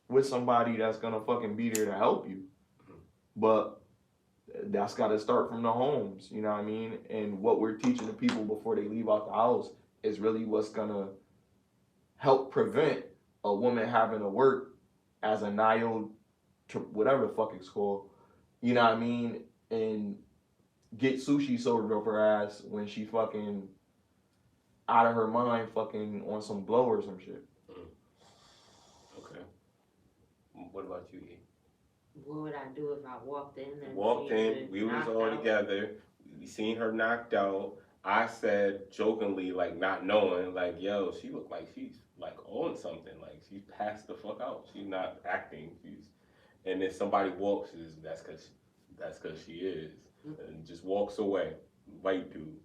with somebody that's gonna fucking be there to help you. But that's gotta start from the homes, you know what I mean? And what we're teaching the people before they leave out the house is really what's gonna help prevent a woman having to work as a NIO, whatever the fuck it's called, you know what I mean? And get sushi served up her ass when she fucking out of her mind, fucking on some blow or some shit.
Okay. What about you, E?
What would I do if I walked in?
We was all together. We seen her knocked out. I said jokingly, like not knowing, like, yo, she looked like she's like on something. Like she's passed the fuck out. She's not acting. And then somebody walks, that's cause she is. And just walks away. White dude.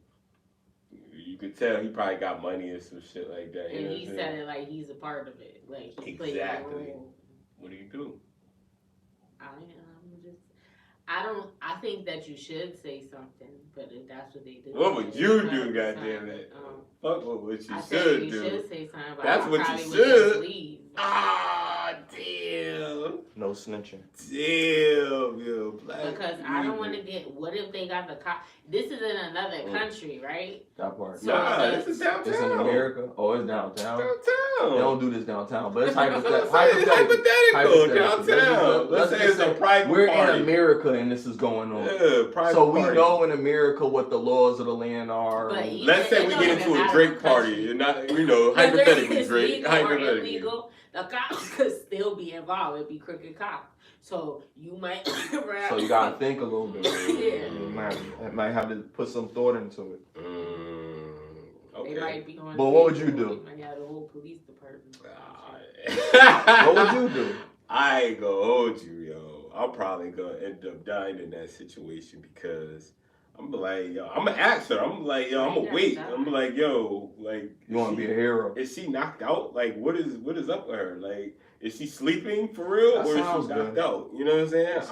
You could tell he probably got money or some shit like that.
And he said it like he's a part of it. Like he played a role.
What do you do?
I think that you should say something, but if that's what they do.
What would you do, goddamn it? Fuck what you should do.
You should say something, but
that's what you should.
Leave.
Ah, damn.
No snitching.
Damn, yo.
Because I don't want to get. What if they got the cop? This is in another country, right?
That part.
So
this is downtown.
It's in America. Oh, it's downtown.
Downtown.
They don't do this downtown, but it's
hypothetical.
Downtown.
Let's say it's a private
we're
party.
in America and this is going on.
Yeah, private
so we
party.
know in America what the laws of the land are.
But
let's say we get into a Drake party. You're not, hypothetically, Drake. Hypothetically.
The cops could still be involved. It'd be crooked cops. So you might.
So you gotta think a little bit.
Yeah.
You might have to put some thought into it.
Okay.
They might be on.
But what would you do?
They might have the whole police department.
What would you do?
I ain't gonna hold you, yo. I'm probably gonna end up dying in that situation because I'm like, yo, I'm gonna ask her. I'm like, yo, I'm gonna wait. I'm like, yo, like,
you want to be a hero?
Is she knocked out? Like, what is up with her? Like, is she sleeping for real, or is she knocked out? You know what I'm saying?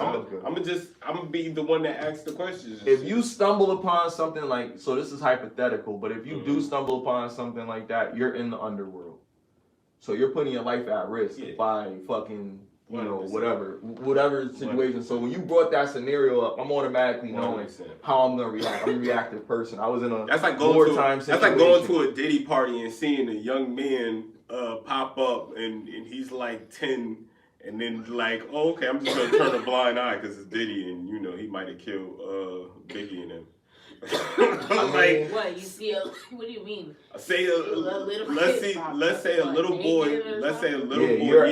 I'm gonna be the one that asks the questions.
If you stumble upon something like, so this is hypothetical, but if you do stumble upon something like that, you're in the underworld. So you're putting your life at risk by fucking you know,
100%.
whatever situation. So when you brought that scenario up, I'm automatically knowing
100%.
how I'm gonna react. I'm a reactive person. I was in a
That's like going
wartime
to
situation.
that's like going to a Diddy party and seeing a young man pop up and he's like 10, and then like, oh, okay, I'm just gonna turn a blind eye because it's Diddy, and you know he might have killed Biggie and him. Like,
what you see? What do you mean?
say
little
let's
kid
say
pop
a
up,
little
what,
boy.
naked or
Let's say a
something?
little boy.
You're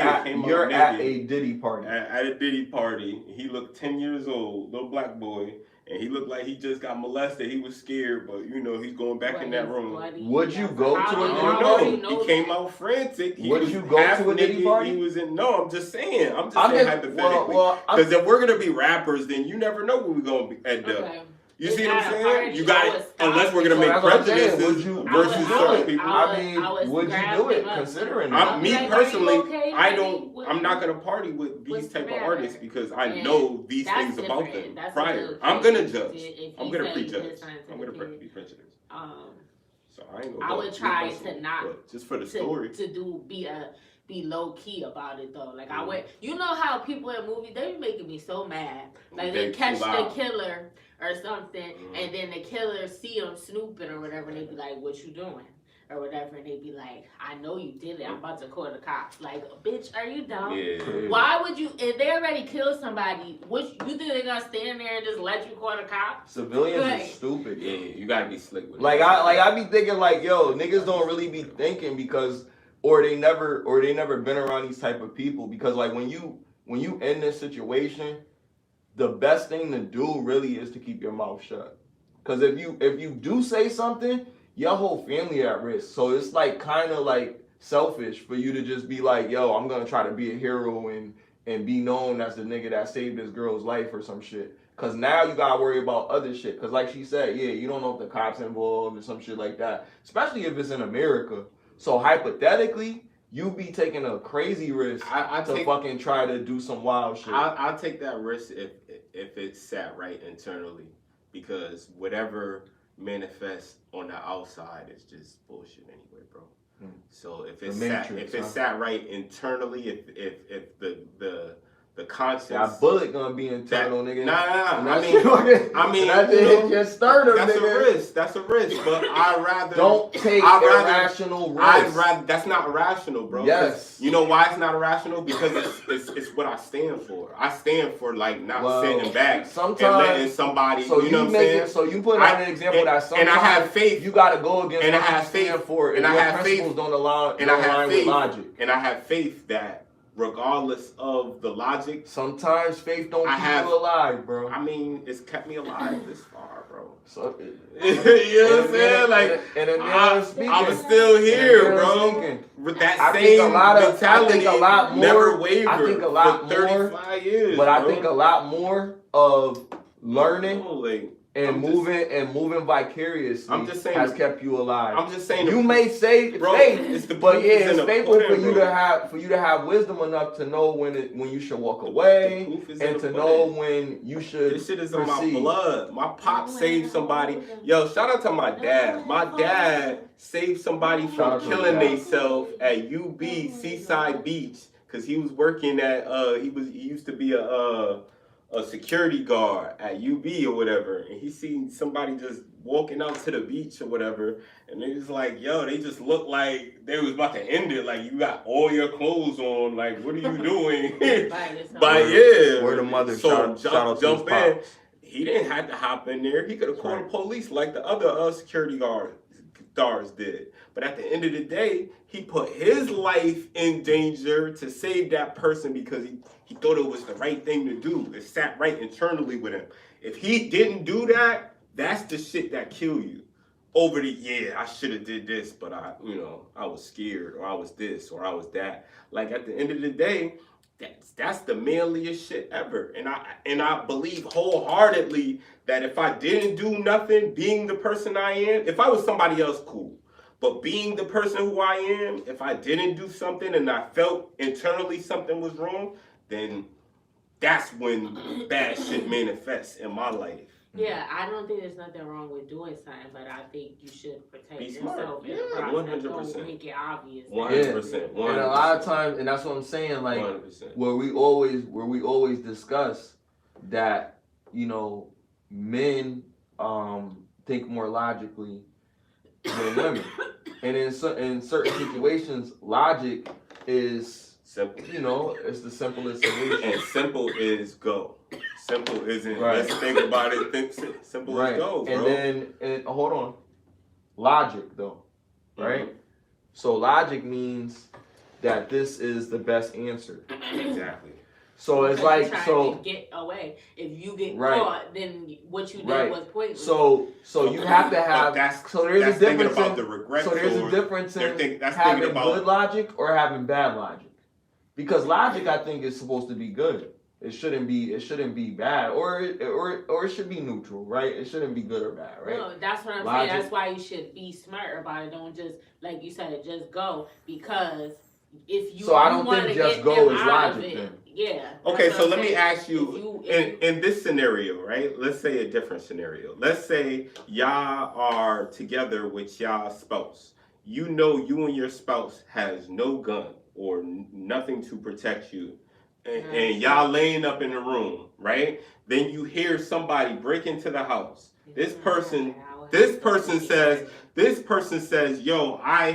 at
naked
a Diddy party.
at a Diddy party. He looked 10 years old, little black boy, and he looked like he just got molested. He was scared, but you know he's going back in that room.
Would you go to a
I
Diddy
don't
party?
know. He came out frantic. He
Would
was
you go
half
to a Diddy
naked.
party?
He was in. No, I'm just saying. I'm just saying hypothetically. Because if we're gonna be rappers, then you never know what we're gonna end up.
Okay.
You
It's
see what I'm
not a
saying?
party,
You got
I
it.
would stop
Unless we're
it.
gonna make
That's what I'm saying.
prejudices
Would you
versus
do
certain
it?
people.
Would you do it? Considering that.
Me
like,
personally,
are you okay,
I
baby?
don't. I'm not gonna party with these
What's the
type of
matter?
artists because I
Yeah,
know these
that's
things about
different.
them
That's a
prior.
little
I'm
kid.
gonna
If
judge.
he
I'm gonna
said he
prejudge.
did something to
I'm
the
gonna
kid.
be prejudiced. So I ain't gonna.
I
go
would
too
try
personal,
to not
but just for the story.
to be low key about it though. Like I would, you know how people in movies they be making me so mad. Like they
They're
catch
too
the
loud.
killer or something, and then the killer see him snooping or whatever, and they be like, "What you doing?" Or whatever, and they be like, "I know you did it. I'm about to call the cops." Like, bitch, are you dumb?
Yeah.
Why would you? If they already killed somebody, you think they're gonna stand there and just let you call the cops?
Civilians
Like-
is stupid.
Yeah, you gotta be slick with it.
I be thinking like, yo, niggas don't really be thinking because or they never been around these type of people because like when you in this situation, the best thing to do really is to keep your mouth shut. Cause if you do say something, your whole family at risk. So it's like kind of like selfish for you to just be like, yo, I'm gonna try to be a hero and be known as the nigga that saved this girl's life or some shit. Cause now you gotta worry about other shit. Cause like she said, yeah, you don't know if the cops involved or some shit like that. Especially if it's in America. So hypothetically, you be taking a crazy risk to fucking try to do some wild shit.
I'll take that risk if it's sat right internally, because whatever manifests on the outside is just bullshit anyway, bro. So if it's sat right internally, if the conscience,
that bullet gonna be internal, nigga.
Nah. I mean,
that didn't just start him,
that's
nigga.
That's a risk. But I'd rather
don't take irrational risks.
That's not irrational, bro.
Yes.
You know why it's not irrational? Because it's what I stand for. I stand for like not sitting back and letting somebody.
So
you know what I'm saying?
So you put out an example that sometimes
and I have faith.
You gotta go against
and
what
I have
you stand
faith
for,
and I
your
have
principles
faith.
don't align with logic.
And I have faith that regardless of the logic,
sometimes faith don't keep you alive, bro.
I mean, it's kept me alive this far, bro.
So,
you know what I'm saying? Like, I'm still here, bro. With that same mentality, never wavered.
I think a lot
for 35 years,
but
bro.
I think a lot more of learning and moving vicariously
I'm just saying,
has kept you alive.
I'm just saying,
you may say
bro,
faith,
it's the
but yeah, it's faithful for
pudding,
you to have wisdom enough to know when you should walk away and to know when you should.
This shit is
proceed.
in my blood. My pop saved somebody. Yo, shout out to my dad. My dad saved somebody from killing themselves at UB Seaside Beach because he was working at he used to be a security guard at UB or whatever, and he seen somebody just walking out to the beach or whatever, and they was like, yo, they just look like they was about to end it, like you got all your clothes on, like what are you doing? But yeah,
where the mother
so jump in.
Pops.
He didn't have to hop in there. He could have called the police like the other security guards did. But at the end of the day, he put his life in danger to save that person because he thought it was the right thing to do. It sat right internally with him. If he didn't do that, that's the shit that kill you. Over I should have did this, but I was scared, or I was this, or I was that. Like at the end of the day, that's the manliest shit ever. And I believe wholeheartedly that if I didn't do nothing, being the person I am, if I was somebody else, cool. But being the person who I am, if I didn't do something and I felt internally something was wrong, then that's when bad shit manifests in my life.
Yeah, I don't think there's nothing wrong with doing something, but I think you should protect
Be smart.
yourself in
Yeah,
the process.
100%.
Don't make it obvious.
100%.
And a lot of times, and that's what I'm saying, like
100%.
where we always discuss that, you know, men think more logically than women, and in certain situations, logic is
Simple.
you know, it's the simplest solution.
And simple is go. Simple isn't,
Right.
let's think about it, simple
Right.
is go, bro.
And hold on, logic though, right? So logic means that this is the best answer.
Exactly.
So it's
Because
like,
you're trying
so
to get away. If you get
Right.
caught, then what you did
Right.
was pointless.
so you have to
But
have.
that's,
So there's
that's
a
thinking
difference
about
in.
the regret.
So there's a difference in
that's
having
thinking about
good logic or having bad logic. Because logic, I think, is supposed to be good. It shouldn't be bad, or it should be neutral, right? It shouldn't be good or bad, right?
No, that's what I'm
Logic.
saying. That's why you should be smart about it. Don't just, like you said, just go. Because if you,
So I
you
don't
wanna
think just
get
go
them
is
out of
logic
it,
then.
Yeah.
Okay,
that's
so
what
let
I'm
me
saying.
ask you,
If you-
in this scenario, right? Let's say a different scenario. Let's say y'all are together with y'all spouse. You know you and your spouse has no gun or nothing to protect you. And y'all laying up in the room, right? Then you hear somebody break into the house. This person says, yo, I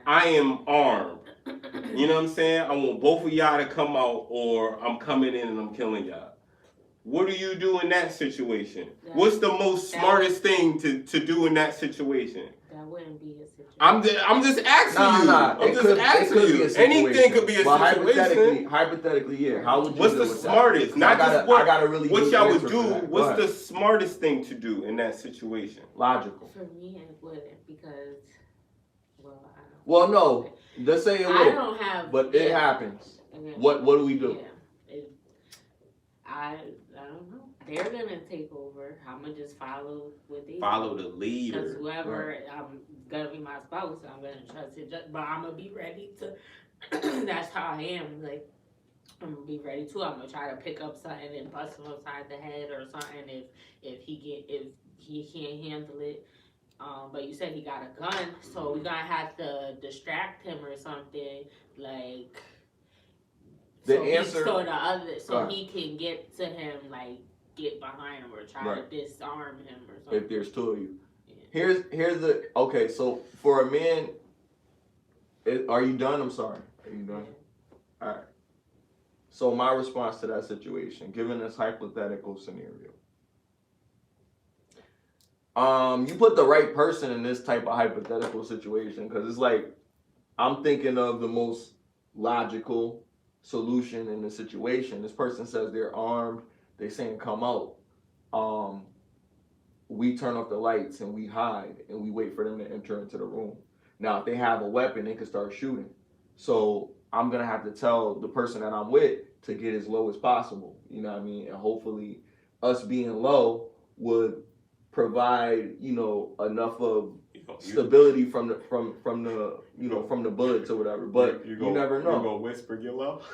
am armed. You know what I'm saying? I want both of y'all to come out, or I'm coming in and I'm killing y'all. What do you do in that situation? What's the most smartest thing to do in that situation?
That wouldn't be a situation.
I'm just asking you. I'm just asking you. Anything could be a
But
situation.
hypothetically, yeah. How would you
What's
deal
the
with
smartest?
that?
Not just what
what
y'all would do. What's the smartest thing to do in that situation?
logical?
For me, it wouldn't because, well, I don't.
Well, no. Let's say it
I
would,
don't have.
but it happens.
Okay.
What do we do?
Yeah. I don't know. They're gonna take over. I'm gonna just follow what they
Follow
do.
the
Because
leader.
whoever I'm gonna be my spouse, I'm gonna trust it. But I'm gonna be ready to. That's how I am. Like I'm gonna be ready too. I'm gonna try to pick up something and bust him upside the head or something if he can't handle it. But you said he got a gun, so we're gonna have to distract him or something, like. So he can get to him, like get behind him or try to disarm him or something.
If there's two of you,
Yeah.
here's the okay. So for a man, are you done? I'm sorry. Are you done? All right. So my response to that situation, given this hypothetical scenario, you put the right person in this type of hypothetical situation because it's like I'm thinking of the most logical solution in the situation. This person says they're armed. They saying come out. We turn off the lights and we hide and we wait for them to enter into the room. Now, if they have a weapon, they can start shooting. So I'm gonna have to tell the person that I'm with to get as low as possible. You know what I mean? And hopefully, us being low would provide enough of stability from the bullets or whatever. But you never know.
You gonna whisper your love?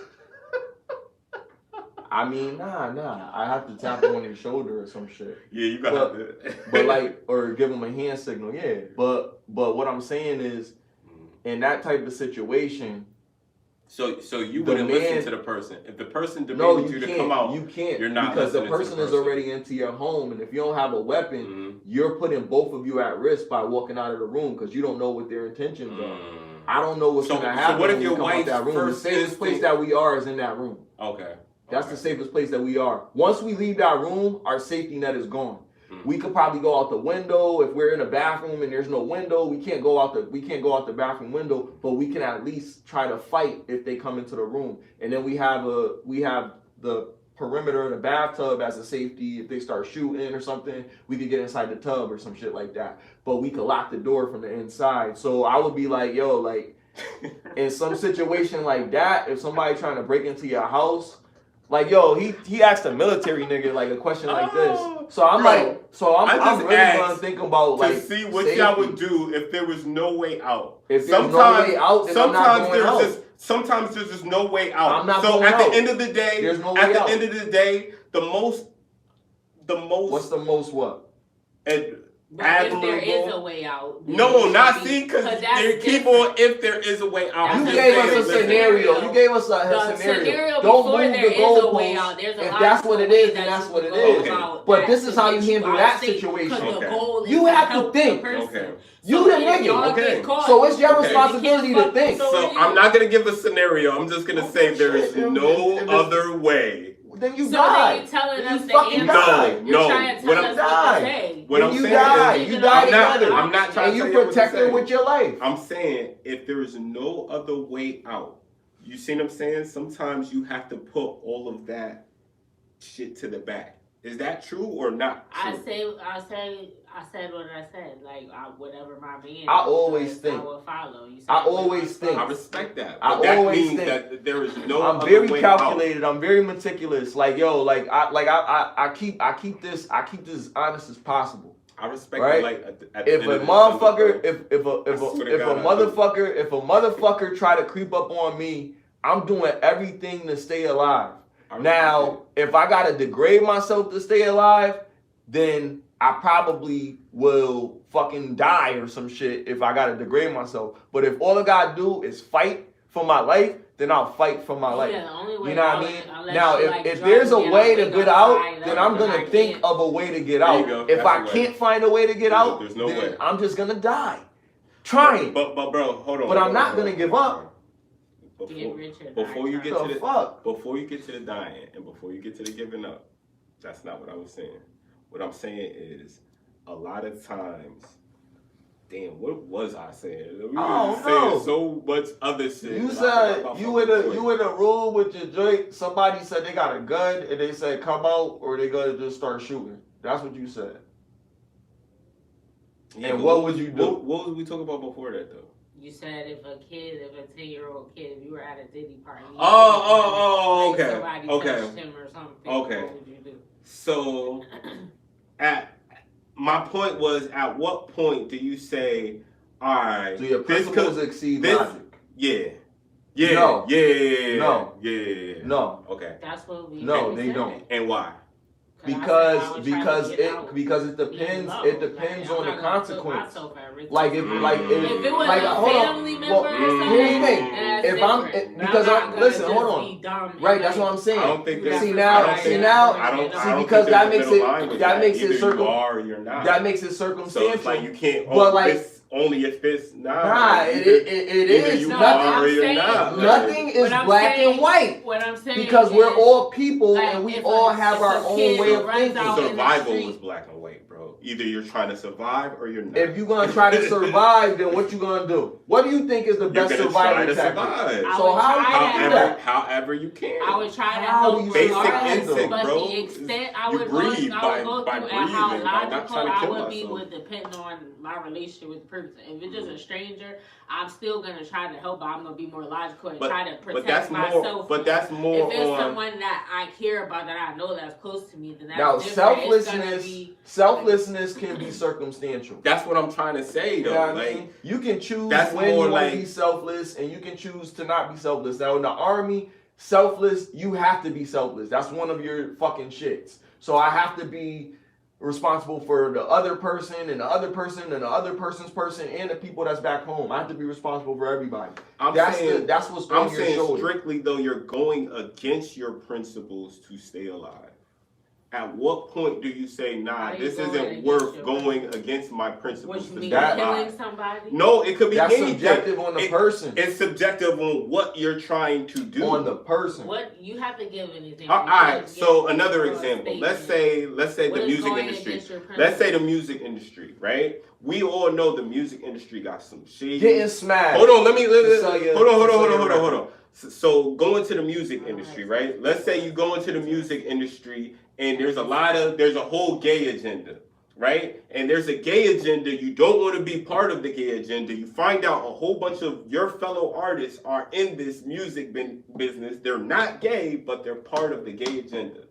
I mean, nah. I have to tap him on his shoulder or some shit.
Yeah, you gotta have to.
But like, or give him a hand signal. Yeah. But what I'm saying is, in that type of situation.
So you wouldn't listen to the person. If the person demanded you to come out,
you can't.
You're not
because the
listening to
person
the
is already into your home, and if you don't have a weapon, you're putting both of you at risk by walking out of the room because you don't know what their intentions are. I don't know what's gonna happen.
So what if
when
your
we come out
wife's
that room? The
first
safest place that we are is in that room.
Okay.
That's the safest place that we are. Once we leave that room, our safety net is gone. We could probably go out the window if we're in a bathroom and there's no window. We can't go out the bathroom window, but we can at least try to fight if they come into the room. And then we have the perimeter in the bathtub as a safety. If they start shooting or something, we could get inside the tub or some shit like that. But we could lock the door from the inside. So I would be like, yo, like in some situation like that, if somebody trying to break into your house. Like, yo, he asked a military nigga like a question like this. So I'm really gonna think about like
to see what
safety.
y'all would do if there was no way out.
If there's no way out, then I'm not going out.
Sometimes there's just no way out.
I'm not
so
going
at
out.
the end of the day,
There's no way out.
end of the day, the the most.
What's the most what?
But if there is a way out.
No, not see, because
that's
they keep on if there is a way out.
That's
You
a
gave us
different
a scenario. You gave us a
The
scenario.
scenario
Don't
before
move
there
the
is a way
goalposts.
out. There's a
If
lot
that's
of
what it
ways
is, then
that
that's
you
what
can
it
go
is.
about
But
that
this is
to
how you
get
handle
out
that
of state,
situation.
because the
Okay.
goal is
You
to
have to
help
think.
the person.
Okay.
You
So
the
if
nigga.
y'all
Okay.
get caught,
So it's your
Okay.
responsibility to think.
So I'm not gonna give a scenario. I'm just gonna say
Okay,
there is
shit,
no
if it's-
other way.
Then you
So
die.
then you're telling
Then
us
you
the
fucking
answer.
die.
You're
No,
trying to
what
tell
I'm-
us
Die.
what to say.
What
Then
I'm
you
saying
die.
is,
You die
I'm
together.
not trying
And
to
you
tell you what to
protect her
say.
with your life.
I'm saying if there is no other way out, you see what I'm saying? Sometimes you have to put all of that shit to the back. Is that true or not true?
I said what I said. Like whatever my man.
I always
does,
think.
I will follow. You said
I always think.
I respect that.
I
But that
always
means
think.
that there is no
I'm
other
very
way
calculated. I'm very meticulous. Like yo, I keep this honest as possible.
out. I respect
Right?
it. Like at the
If
end
a
of the
motherfucker,
day,
if a
God,
motherfucker try to creep up on me, I'm doing everything to stay alive.
I respect
Now, if I gotta degrade myself to stay alive, then I probably will fucking die or some shit if I gotta degrade myself. But if all I gotta do is fight for my life, then I'll fight for my life.
Yeah, the only way
You know what I
out
mean?
is unless
Now,
you,
if,
like,
if
drug
there's a
me
way
out,
to
we
get
gonna
out,
find
then
out,
I'm
but
gonna
I
think
can't.
of a way to get
There you
out.
go.
If
That's
I
the way.
can't find a way to get out,
There's no
then
way.
I'm just gonna die. Trying.
But bro, hold on.
But I'm
hold
not
on,
gonna
hold
give
on.
up.
Before,
Get rich or
before
die
you
trying.
get to
The
the
fuck?
before you get to the dying and before you get to the giving up, that's not what I was saying. What I'm saying is a lot of times, damn, what was I saying? We
Oh,
were saying
no.
so much other shit.
You
that I
said
forgot
you
my
in
fucking
a
point.
room with your joint. Somebody said they got a gun and they said come out or they gonna just start shooting. That's what you said.
Yeah,
and
but
what would you do?
What was we talking about before that though?
You said if a 10-year-old kid, if you were at a Diddy party.
Oh, okay,
Somebody
okay.
touched him or something.
Okay.
What would you do?
So, my point was, at what point do you say, all right,
So your
this
principles
could,
exceed
this-
logic.
yeah,
No.
yeah,
No.
yeah.
No,
Okay,
That's what we.
no,
really
they
said.
don't.
and why?
'Cause I said I would try
Because
to get out.
it depends.
Low.
It depends
Like,
on the
I'm not gonna put
consequence.
myself at risk.
Like if
Mm.
If it was
like
a
hold on.
family member
Well,
or
here's
something,
the thing.
that's
If I'm-
different.
because
I'm
I'm-
not gonna
listen,
just
hold on.
be dumb and
Right, that's
like,
what I'm saying.
I don't think there's
See
I
now,
don't
see
think-
now,
I don't
see, because
think
that
there's
makes
a middle
it-
line with
that makes it
Either
circum-
you are or you're not.
that makes it
So
circumstantial.
it's like you can't.
But like-
this only if it's not.
Nah,
Either-
it
either
is
you
No,
nothing.
are or
I'm
you're
saying-
not.
Nothing is
What I'm
black
saying-
and white
What I'm saying
because we're
is,
all people
like,
and we
if
all
a-
have
if
our
a
own
kid
way of
runs
thinking.
out in the
Survival
street-
is black and white, bro. Either you're trying to survive or you're not.
If you're gonna try to survive, then what you gonna do? What do you think is the
You're
best
gonna
survival
try to
tactic?
survive.
I
So
would
how
try
do you do
that.
that?
However you can.
I would try to
How
help
do you
Basic
regardless,
instinct,
but
bro.
the extent I
You
would
breathe
go, I
by
would go
breathing,
through and how
by not
logical
trying to
I
kill
would be
myself.
would depend on my relationship with the person. If it's just a stranger, I'm still gonna try to help, but I'm gonna be more logical and try to
But that's
protect
more.
myself.
But that's more
if it's
on.
someone that I care about that I know that's close to me, then that's
Now
different. It's gonna
selflessness,
be-
selflessness can be circumstantial.
That's what I'm trying to say, though.
You know what I
Like,
mean? You can choose
that's
when you
more
want
like-
to be selfless, and you can choose to not be selfless. Now in the army, selfless, you have to be selfless. That's one of your fucking shits. So I have to be responsible for the other person and the other person and the other person's person and the people that's back home. I have to be responsible for everybody. That's what's on
I'm
your
saying
shoulder.
strictly though, you're going against your principles to stay alive. At what point do you say, nah,
How you
this
going
isn't
against
worth
your
going against my principles
What you
to
mean,
stay
That-
killing
alive?
somebody?
No, it could be
That's
anything.
subjective on the person.
It's subjective on what you're trying to do.
On the person.
What you have to give an example.
All right, so another
Or a
example. Let's
statement.
say
What
the
is
music
going
industry.
against your
Let's say the
principles?
music industry, right? We all know the music industry got some shit.
Getting smashed.
Hold on, let me
sell your-
hold
to sell your
on.
record.
So go into the music industry, right? Let's say you go into the music industry and there's a whole gay agenda, right? And there's a gay agenda, you don't want to be part of the gay agenda. You find out a whole bunch of your fellow artists are in this music business. They're not gay, but they're part of the gay agenda.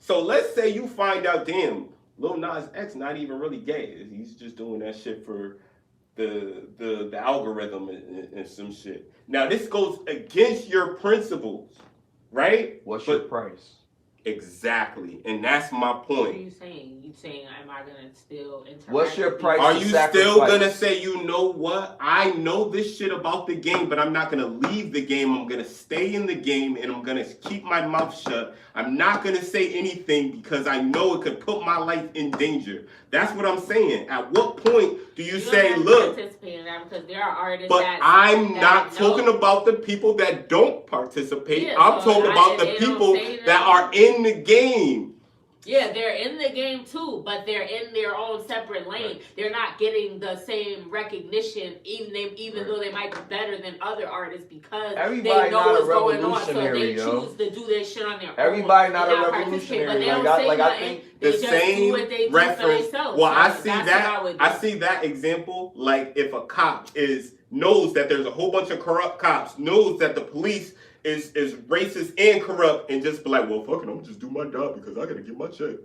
So let's say you find out, damn, Lil Nas X not even really gay. He's just doing that shit for the algorithm and some shit. Now this goes against your principles, right?
What's
But
your price?
Exactly, and that's my
What are
point.
you saying? You saying, am I gonna still interact?
What's your
with
price
people?
Are
to
you
sacrifice?
still gonna say, you know what? I know this shit about the game, but I'm not gonna leave the game. I'm gonna stay in the game and I'm gonna keep my mouth shut. I'm not gonna say anything because I know it could put my life in danger. That's what I'm saying. At what point do you say,
don't have to
look,
participate in that because there are artists
but
that
I'm not
know.
talking about the people that don't participate.
Yeah,
I'm
so
talking about the
they don't
people
say
that are in the game.
Yeah, they're in the game too, but they're in their own separate lane.
Right.
They're not getting the same recognition, even though they might be better than other artists because
Everybody
they know
not a
what's going on. So
revolutionary,
they
yo.
choose to do their shit on their own.
Everybody not
and
a
participate,
revolutionary.
but they don't
Like,
say
I
nothing.
think
They
the
just
same
do what they do for
reference.
themselves.
Well,
So
I see
that's
that.
what I would do.
I see that example. Like if a cop knows that there's a whole bunch of corrupt cops, knows that the police is racist and corrupt, and just be like, well, fuck it, I'm gonna just do my job because I gotta get my check.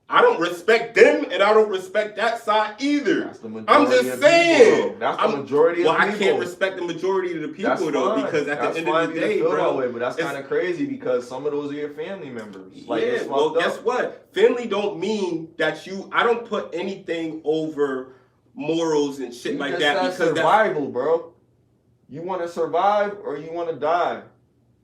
I don't respect them, and I don't respect that side either.
That's the majority
I'm just
of
saying.
people. That's the majority of
well,
people.
I can't respect the majority of the people
That's
though,
fine.
because at
That's
the end
fine
of the
you
day,
feel
bro,
that way, but that's
it's-
kind of crazy because some of those are your family members. Like,
yeah,
it's
well,
fucked
guess
up.
what? Family don't mean that I don't put anything over morals and shit
You
like
just
that
said
because
survival, bro. You want to survive or you want to die.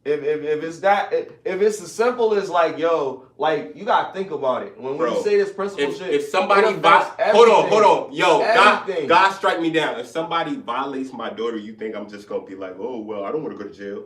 If it's as simple as like, yo, like you gotta think about it. When
Bro,
we say this principle shit,
if somebody
it affects
hold
everything.
on, yo,
Everything.
God strike me down. If somebody violates my daughter, you think I'm just gonna be like, oh well, I don't want to go to jail.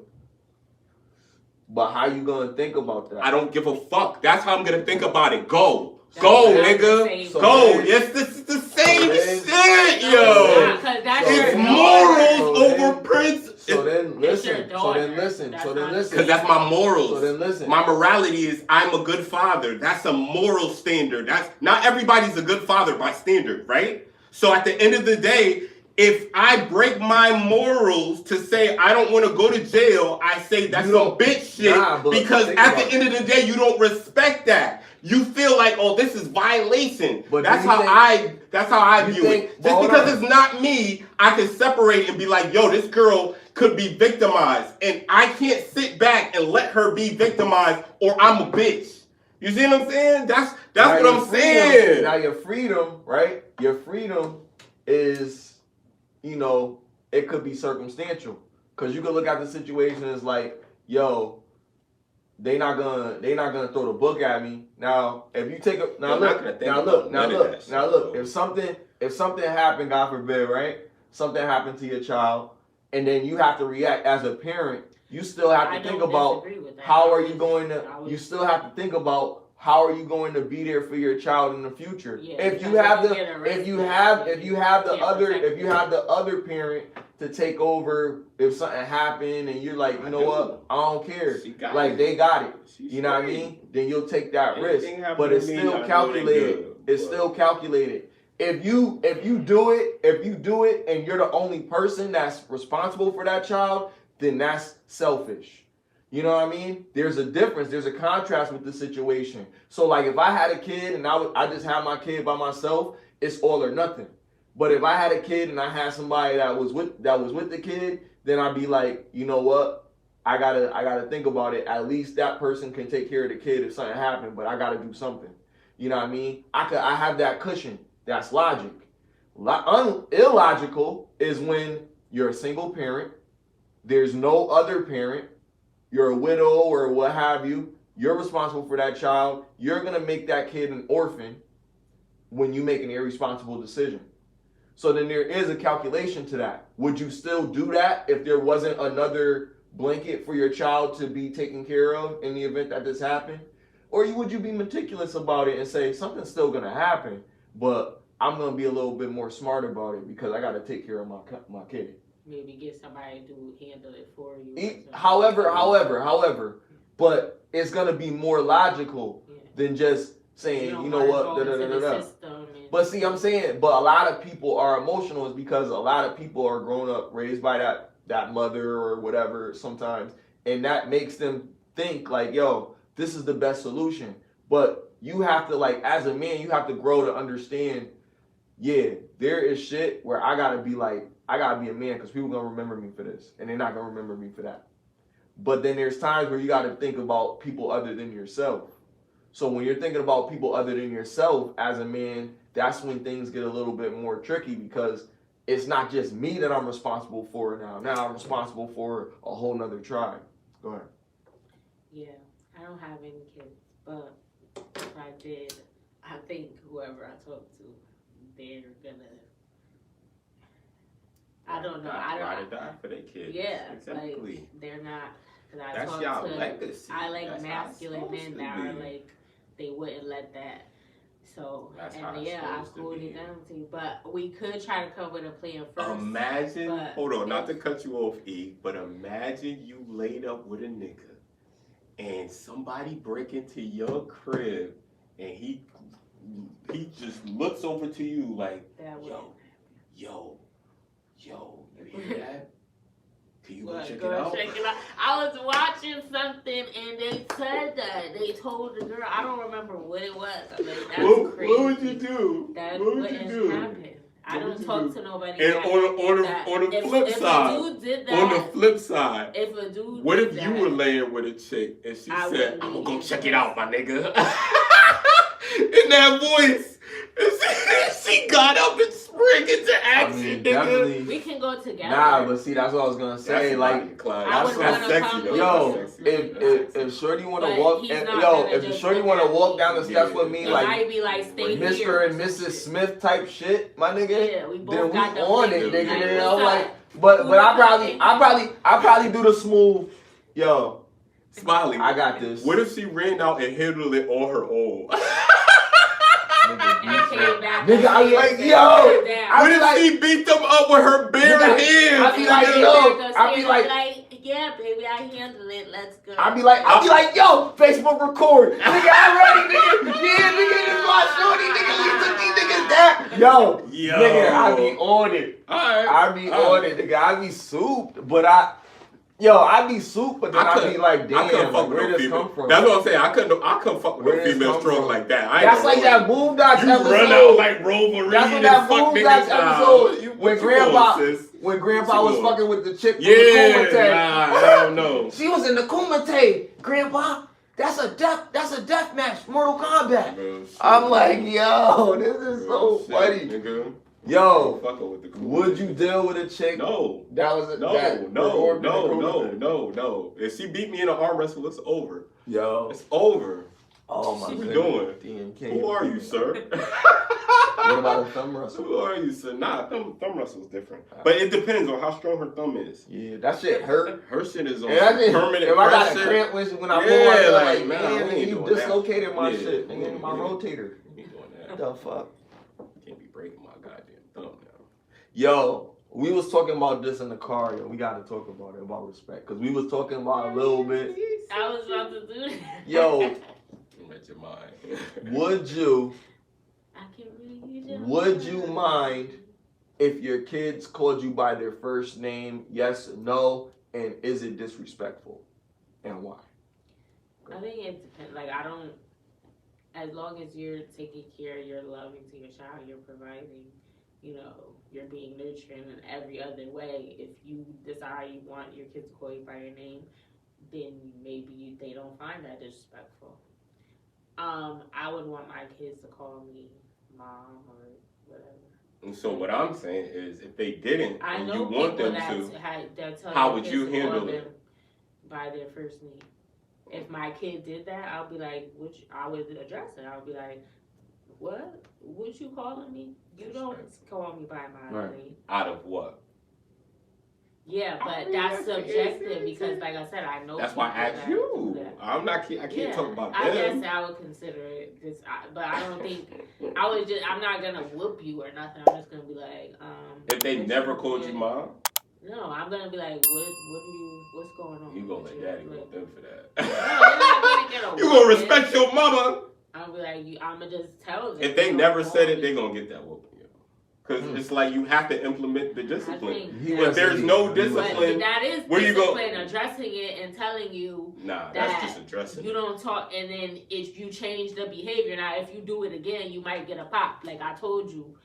But how you gonna think about that?
I don't give a fuck. That's how I'm gonna think about it. Go,
That's
go,
what I'm
nigga,
saying.
So
go.
then-
Yes, this is the same
then-
shit,
No,
yo.
it's not, 'cause that's
So
your
It's
then-
morals
so then-
over principle.
So then
It's your
listen. So
daughter.
then listen.
That's
So then
not-
listen.
Because that's my morals.
So then listen.
My morality is I'm a good father. That's a moral standard. That's not everybody's a good father by standard, right? So at the end of the day, if I break my morals to say I don't want to go to jail, I say that's
You
some
don't-
bitch shit
Nah, but
because
think
at
about
the end of the day, you don't respect that. You feel like, oh, this is violation.
But
That's
do you
how I
you
view
think-
it.
but
Just
hold
because
on.
it's not me, I can separate and be like, yo, this girl could be victimized, and I can't sit back and let her be victimized, or I'm a bitch. You see what I'm saying? That's
Now
what
your
I'm
freedom-
saying.
Now your freedom, right? Your freedom is, you know, it could be circumstantial. Cause you could look at the situation as like, yo, they not gonna throw the book at me. Now, if you take a
You're not gonna think about none of that shit, bro.
if something happened, God forbid, right? Something happened to your child, and then you have to react as a parent. You still have to
I
think
don't
about
disagree with that.
how are you going to.
I would-
You still have to think about how are you going to be there for your child in the future.
Yeah,
If you
because
have
if
the
you get arrested,
if you have the
can't
other
protect
if you have the other parent to take over if something happened and you're like, you know what, I don't care.
She got
Like
it.
they got it.
She's
You know what I
straight.
mean? Then you'll take that risk.
Anything happen
But
to
it's
me, I
still
know they
calculated.
good,
It's
but-
still calculated. If you do it and you're the only person that's responsible for that child, then that's selfish. You know what I mean? There's a difference. There's a contrast with the situation. So like if I had a kid and I just had my kid by myself, it's all or nothing. But if I had a kid and I had somebody that was with the kid, then I'd be like, you know what? I gotta think about it. At least that person can take care of the kid if something happened, but I gotta do something. You know what I mean? I have that cushion. That's logic. Illogical is when you're a single parent, there's no other parent, you're a widow or what have you, you're responsible for that child, you're gonna make that kid an orphan when you make an irresponsible decision. So then there is a calculation to that. Would you still do that if there wasn't another blanket for your child to be taken care of in the event that this happened? Or would you be meticulous about it and say something's still gonna happen, but I'm gonna be a little bit more smart about it because I gotta take care of my kid.
Maybe get somebody to handle it for you.
However, but it's gonna be more logical
Yeah.
than just saying, you know what, da da da da da. But see, I'm saying, but a lot of people are emotional is because a lot of people are grown up, raised by that mother or whatever sometimes, and that makes them think like, yo, this is the best solution. But you have to, like, as a man, you have to grow to understand, yeah, there is shit where I gotta be like, I gotta be a man because people gonna remember me for this, and they're not gonna remember me for that. But then there's times where you got to think about people other than yourself. So when you're thinking about people other than yourself as a man, that's when things get a little bit more tricky because it's not just me that I'm responsible for now. Now I'm responsible for a whole nother tribe. Go ahead.
Yeah, I don't have any kids, but if I did, I think whoever I talk to, they're gonna. I don't know. I don't.
Ride or die for their kids.
Yeah,
exactly.
Like they're not. Cause I
That's
talk
y'all
to.
legacy.
I like
That's
masculine
how it's
men
supposed
that
to
are
be.
like they wouldn't let that. So
That's how
and
it's
yeah, I
supposed to
cooled
be.
it down to you. But we could try to come with a plan first.
Imagine,
but
hold on, not to
if-
cut you off, E, but imagine you laid up with a nigga and somebody break into your crib and he just looks over to you like,
That would.
yo, you hear that? Can you go
Look,
check
go
it out?
check it out. I was watching something and they said that. They told the girl, I don't remember what it was. I'm like, that's crazy.
What would you do?
That
what would you
wouldn't
do?
happen. I
What would
don't
you
talk
do?
to nobody.
And
that-
on the
if,
flip
if
side,
a dude did that,
on the flip side,
if a dude
what
did
if
that,
you were laying with a chick and she
I
said,
wouldn't
I'm gonna
be
go check it
interested.
out, my nigga. In that voice. And she got up and sprang into action, nigga.
Definitely.
we can go together.
Nah, but see, that's what I was gonna say.
That's
Like,
Clyde.
I
would
That's
wanna
sexy
come
though.
with
yo,
That's sexy.
if Shorty wanna
But
walk,
he's
and,
not
yo,
gonna
if the
just
Shorty
look
wanna
at
walk
me.
down the steps with
Yeah.
me,
He
like
might be like, stay
Mr.
here.
and Mrs. Smith type shit, my nigga.
Yeah, we both
Then we
got them
on it,
niggas.
nigga.
Like,
You
what's
know,
up?
like, but I probably do the smooth. Yo,
Smiley.
I got this.
What if she ran out and handled it on her own?
And came back
Nigga, I be like,
and
yo,
sit down.
I
What
be
if
like-
she beat them up with her bare
Nigga,
hands?
I be like,
nigga?
yo, I be like,
yeah, baby, I handled it. Let's go.
I be like, yo, Facebook record. Nigga, I'm ready, nigga. Yeah, nigga, this is my shorty, nigga. We took these niggas down. Yo, nigga, I be on it.
Alright.
I be on it, nigga. I be souped, but I be souped, but then I be like,
I
damn,
couldn't
like,
fuck with
where
no
this
female.
come from?
That's what I'm saying. I couldn't fuck with
Where
no
this
female
come
stroke
from?
like that. I ain't
That's
gonna
like
lie.
that Boondocks
You
episode.
run out like Wolverine
That's what
and
that
fuck
Boondocks
niggas down.
episode
You-
when
what you
Grandpa
doing, sis?
when Grandpa
What
was
you doing?
fucking with the chick from the
Yeah,
Kumite.
nah, hell no.
She was in the Kumite. Grandpa, that's a death match, Mortal Kombat.
Real shit.
I'm like, yo, this is so
Real shit,
funny.
nigga.
Yo,
Fucking with the cool
would you
shit.
deal with a chick
No.
that was
No. If she beat me in an arm wrestle, it's over.
Yo,
It's over.
oh my
What you
goodness.
doing?
DMK.
Who are you, sir?
What about a thumb wrestle?
Who are you, sir? Nah, thumb wrestle is different. But it depends on how strong her thumb is.
Yeah, that shit hurt.
Her shit is on
And I just,
permanent
if I got a
pressure.
cramp when I pull
Yeah,
my thumb,
like,
like,
man,
man,
we ain't
you
doing that.
dislocated my
Yeah,
shit, nigga, my
yeah.
rotator.
You doing
What
that?
the fuck?
Can't be breaking my goddamn thumb now.
Yo, we was talking about this in the car, yo. We gotta talk about it, about respect. Cause we was talking about a little bit.
I was about to do that.
Yo,
You let your mind.
I can read your
would you
mind.
mind if your kids called you by their first name, yes, no, and is it disrespectful? And why?
I think it depends. Like, I don't, as long as you're taking care, you're loving to your child, you're providing, you know, you're being nurturing in every other way. If you decide you want your kids to call you by your name, then maybe they don't find that disrespectful. I would want my kids to call me mom or whatever.
And so what I'm saying is, if they didn't,
I
and
know
you want
people
them to,
that tell
how
their
would
kids
you
to call
handle
them
it?
by their first name. If my kid did that, I'll be like, I would address it. I'll be like, what? What you calling me? You don't call me by my
Right.
name.
out of what?
Yeah,
I
but
mean,
that's
that's
subjective
easy.
because, like I said, I know.
That's why I
people
asked
that
you.
do that.
I'm not. I can't talk about
I
them.
guess I would consider it, but I don't think I'm not gonna whoop you or nothing. I'm just gonna be like,
If they
what
never
you
called you
doing?
mom,
No, I'm gonna be like, what's going on?
you gonna
with
let
you?
daddy
Like,
whoop them for that.
no, they're not gonna get a
You gonna
whooping.
respect your mama.
I'll be like, I'm gonna just tell them.
If they
don't
never
call
said it,
me.
they gonna get that whooping. Because it's like you have to implement the
I
discipline.
think
He
If
wasn't
there's
deep.
no
He
discipline,
But that is
where you go-
discipline, addressing it and telling you
nah,
that
that's just addressing
you
it.
don't talk, and then if you change the behavior, now if you do it again, you might get a pop. Like I told you,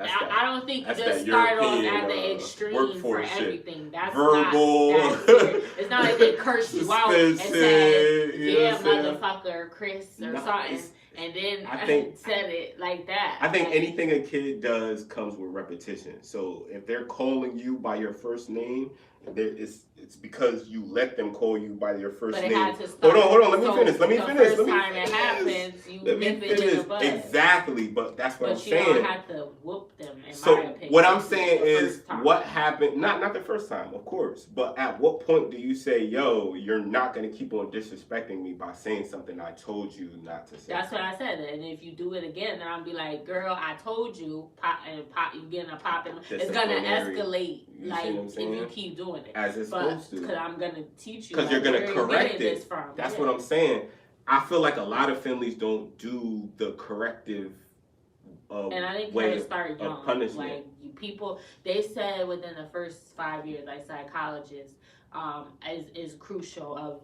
I don't think you
that's
just
that
start off
European,
at the extreme for
workforce shit.
everything. That's
Verbal.
not that it's not like they curse you out and said,
you know
yeah,
what I'm saying?
motherfucker, Chris, or
No,
something,
it's-
and then
I think-
said it like that.
I think
Like,
anything a kid does comes with repetition. So if they're calling you by your first name, it's because you let them call you by your first
but
name.
it had to start.
Hold on, let me
So
finish.
The first time it happens, you
Let me
nip it in the
finish.
bud.
Exactly, but that's what I'm
But you
saying.
don't have to whoop them, in
So
my opinion.
what I'm saying
the
is
first time.
what happened, not the first time, of course, but at what point do you say, yo, you're not going to keep on disrespecting me by saying something I told you not to say?
That's what I said. And if you do it again, then I'll be like, girl, I told you, you getting a pop. It's going to escalate,
You
like,
see what I'm
if
saying?
you keep doing it.
As it's supposed to.
Because I'm going to teach you.
Because
like,
you're going to
where
correct
getting
it.
this from.
That's
Yeah.
what I'm saying. I feel like a lot of families don't do the corrective
And I think you
way
have to start young.
of punishment.
Like, people, they said within the first 5 years, like psychologists, is crucial of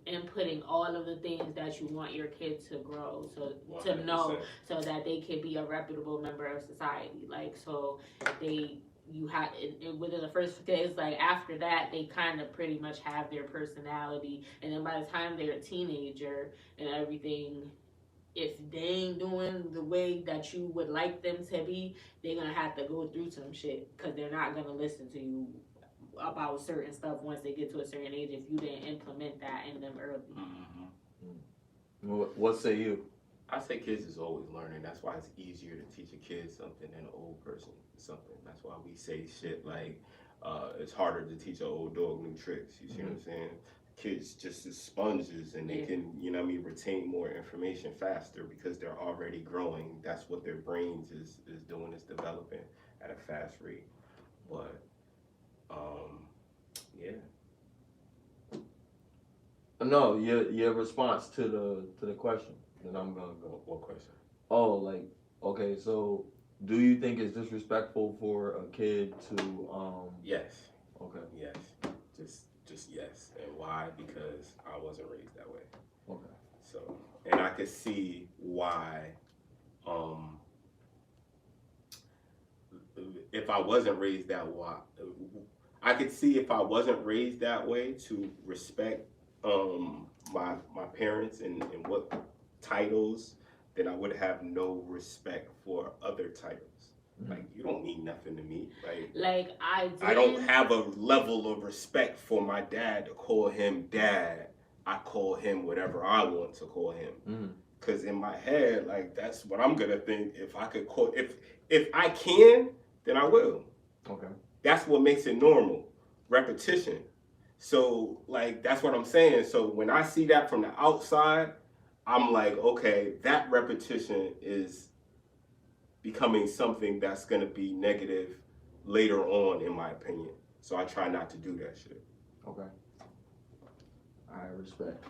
inputting all of the things that you want your kids to grow, so to
100%.
know, so that they can be a reputable member of society. Like, so you have within the first days, like after that, they kind of pretty much have their personality, and then by the time they're a teenager and everything, if they ain't doing the way that you would like them to be, they're gonna have to go through some shit, because they're not gonna listen to you about certain stuff once they get to a certain age if you didn't implement that in them early.
Mm-hmm.
What say you?
I say kids is always learning. That's why it's easier to teach a kid something than an old person something. That's why we say shit like, it's harder to teach an old dog new tricks. You see what I'm saying? Kids just as sponges, and they can, you know what I mean, retain more information faster because they're already growing. That's what their brains is doing, is developing at a fast rate. But, yeah.
No, your response to the question. Then I'm gonna go.
What question?
Oh, like, okay, so do you think it's disrespectful for a kid to
Yes.
Okay.
Yes. Just yes. And why? Because I wasn't raised that way.
Okay.
So, and I could see why, if I wasn't raised that way, I could see if I wasn't raised that way to respect my parents and what titles, then I would have no respect for other titles. Like, you don't mean nothing to me. Like I don't have a level of respect for my dad to call him dad. I call him whatever I want to call him. Cause in my head, like, that's what I'm gonna think. If I could call, if I can, then I will.
Okay.
That's what makes it normal. Repetition. So, like, that's what I'm saying. So when I see that from the outside, I'm like, okay, that repetition is becoming something that's going to be negative later on, in my opinion. So I try not to do that shit.
Okay. I respect.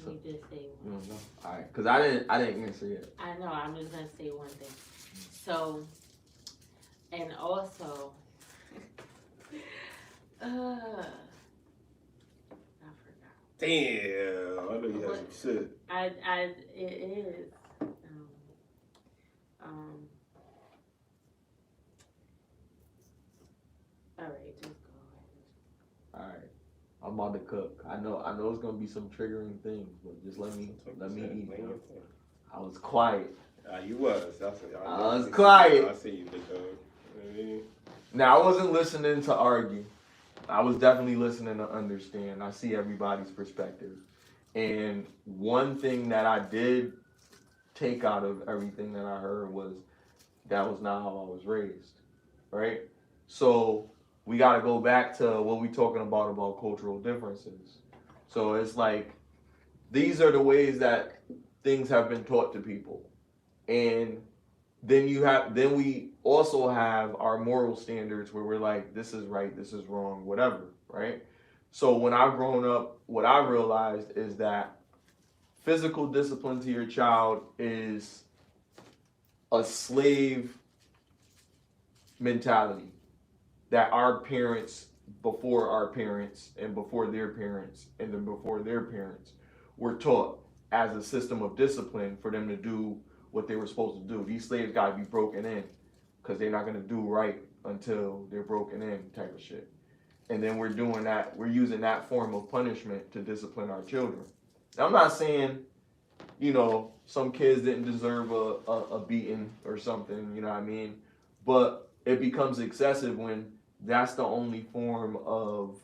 You just say one.
All right, because I didn't answer yet.
I know, I'm just going to say one thing. So, and also, I forgot.
Damn, I know you had some shit.
It is. All right, just go ahead.
All right, I'm about to cook. I know it's gonna be some triggering things, but just let me eat. I was quiet.
You was.
I was quiet.
I see you, big dog.
Now, I wasn't listening to argue. I was definitely listening to understand. I see everybody's perspective. And one thing that I did take out of everything that I heard was that was not how I was raised, right? So we got to go back to what we talking about cultural differences. So it's like, these are the ways that things have been taught to people. And then we also have our moral standards where we're like, this is right, this is wrong, whatever, right? So when I've grown up, what I realized is that physical discipline to your child is a slave mentality that our parents, before our parents, and before their parents, and then before their parents, were taught as a system of discipline for them to do what they were supposed to do. These slaves got to be broken in. because they're not gonna do right until they're broken in, type of shit. And then we're doing that, we're using that form of punishment to discipline our children. Now, I'm not saying, you know, some kids didn't deserve a beating or something, you know what I mean? But it becomes excessive when that's the only form of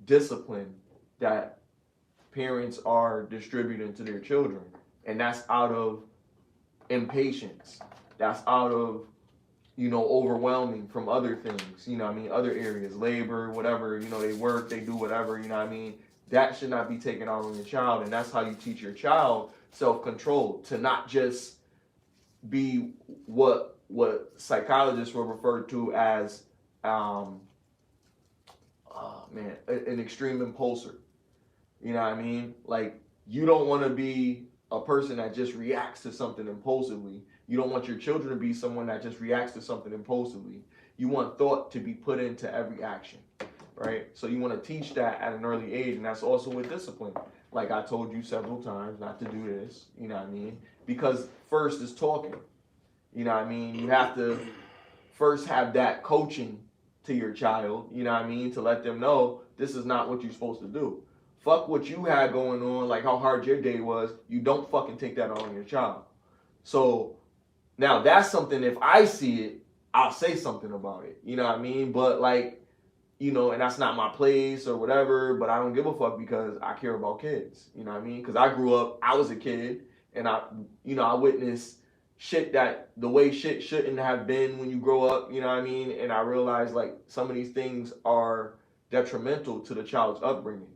discipline that parents are distributing to their children. And that's out of impatience. That's out of, you know, overwhelming from other things, you know what I mean? Other areas, labor, whatever, you know, they work, they do whatever, you know what I mean? That should not be taken out on your child. And that's how you teach your child self-control, to not just be what psychologists will refer to as an extreme impulser. You know what I mean? Like, you don't want to be a person that just reacts to something impulsively. You don't want your children to be someone that just reacts to something impulsively. You want thought to be put into every action, right? So you want to teach that at an early age, and that's also with discipline. Like I told you several times not to do this, you know what I mean? Because first is talking, you know what I mean? You have to first have that coaching to your child, you know what I mean? To let them know this is not what you're supposed to do. Fuck what you had going on, like how hard your day was. You don't fucking take that on your child. So now that's something, if I see it, I'll say something about it. You know what I mean? But like, you know, and that's not my place or whatever, but I don't give a fuck because I care about kids. You know what I mean? Because I grew up, I was a kid, and I witnessed shit that the way shit shouldn't have been when you grow up, you know what I mean? And I realized like some of these things are detrimental to the child's upbringing.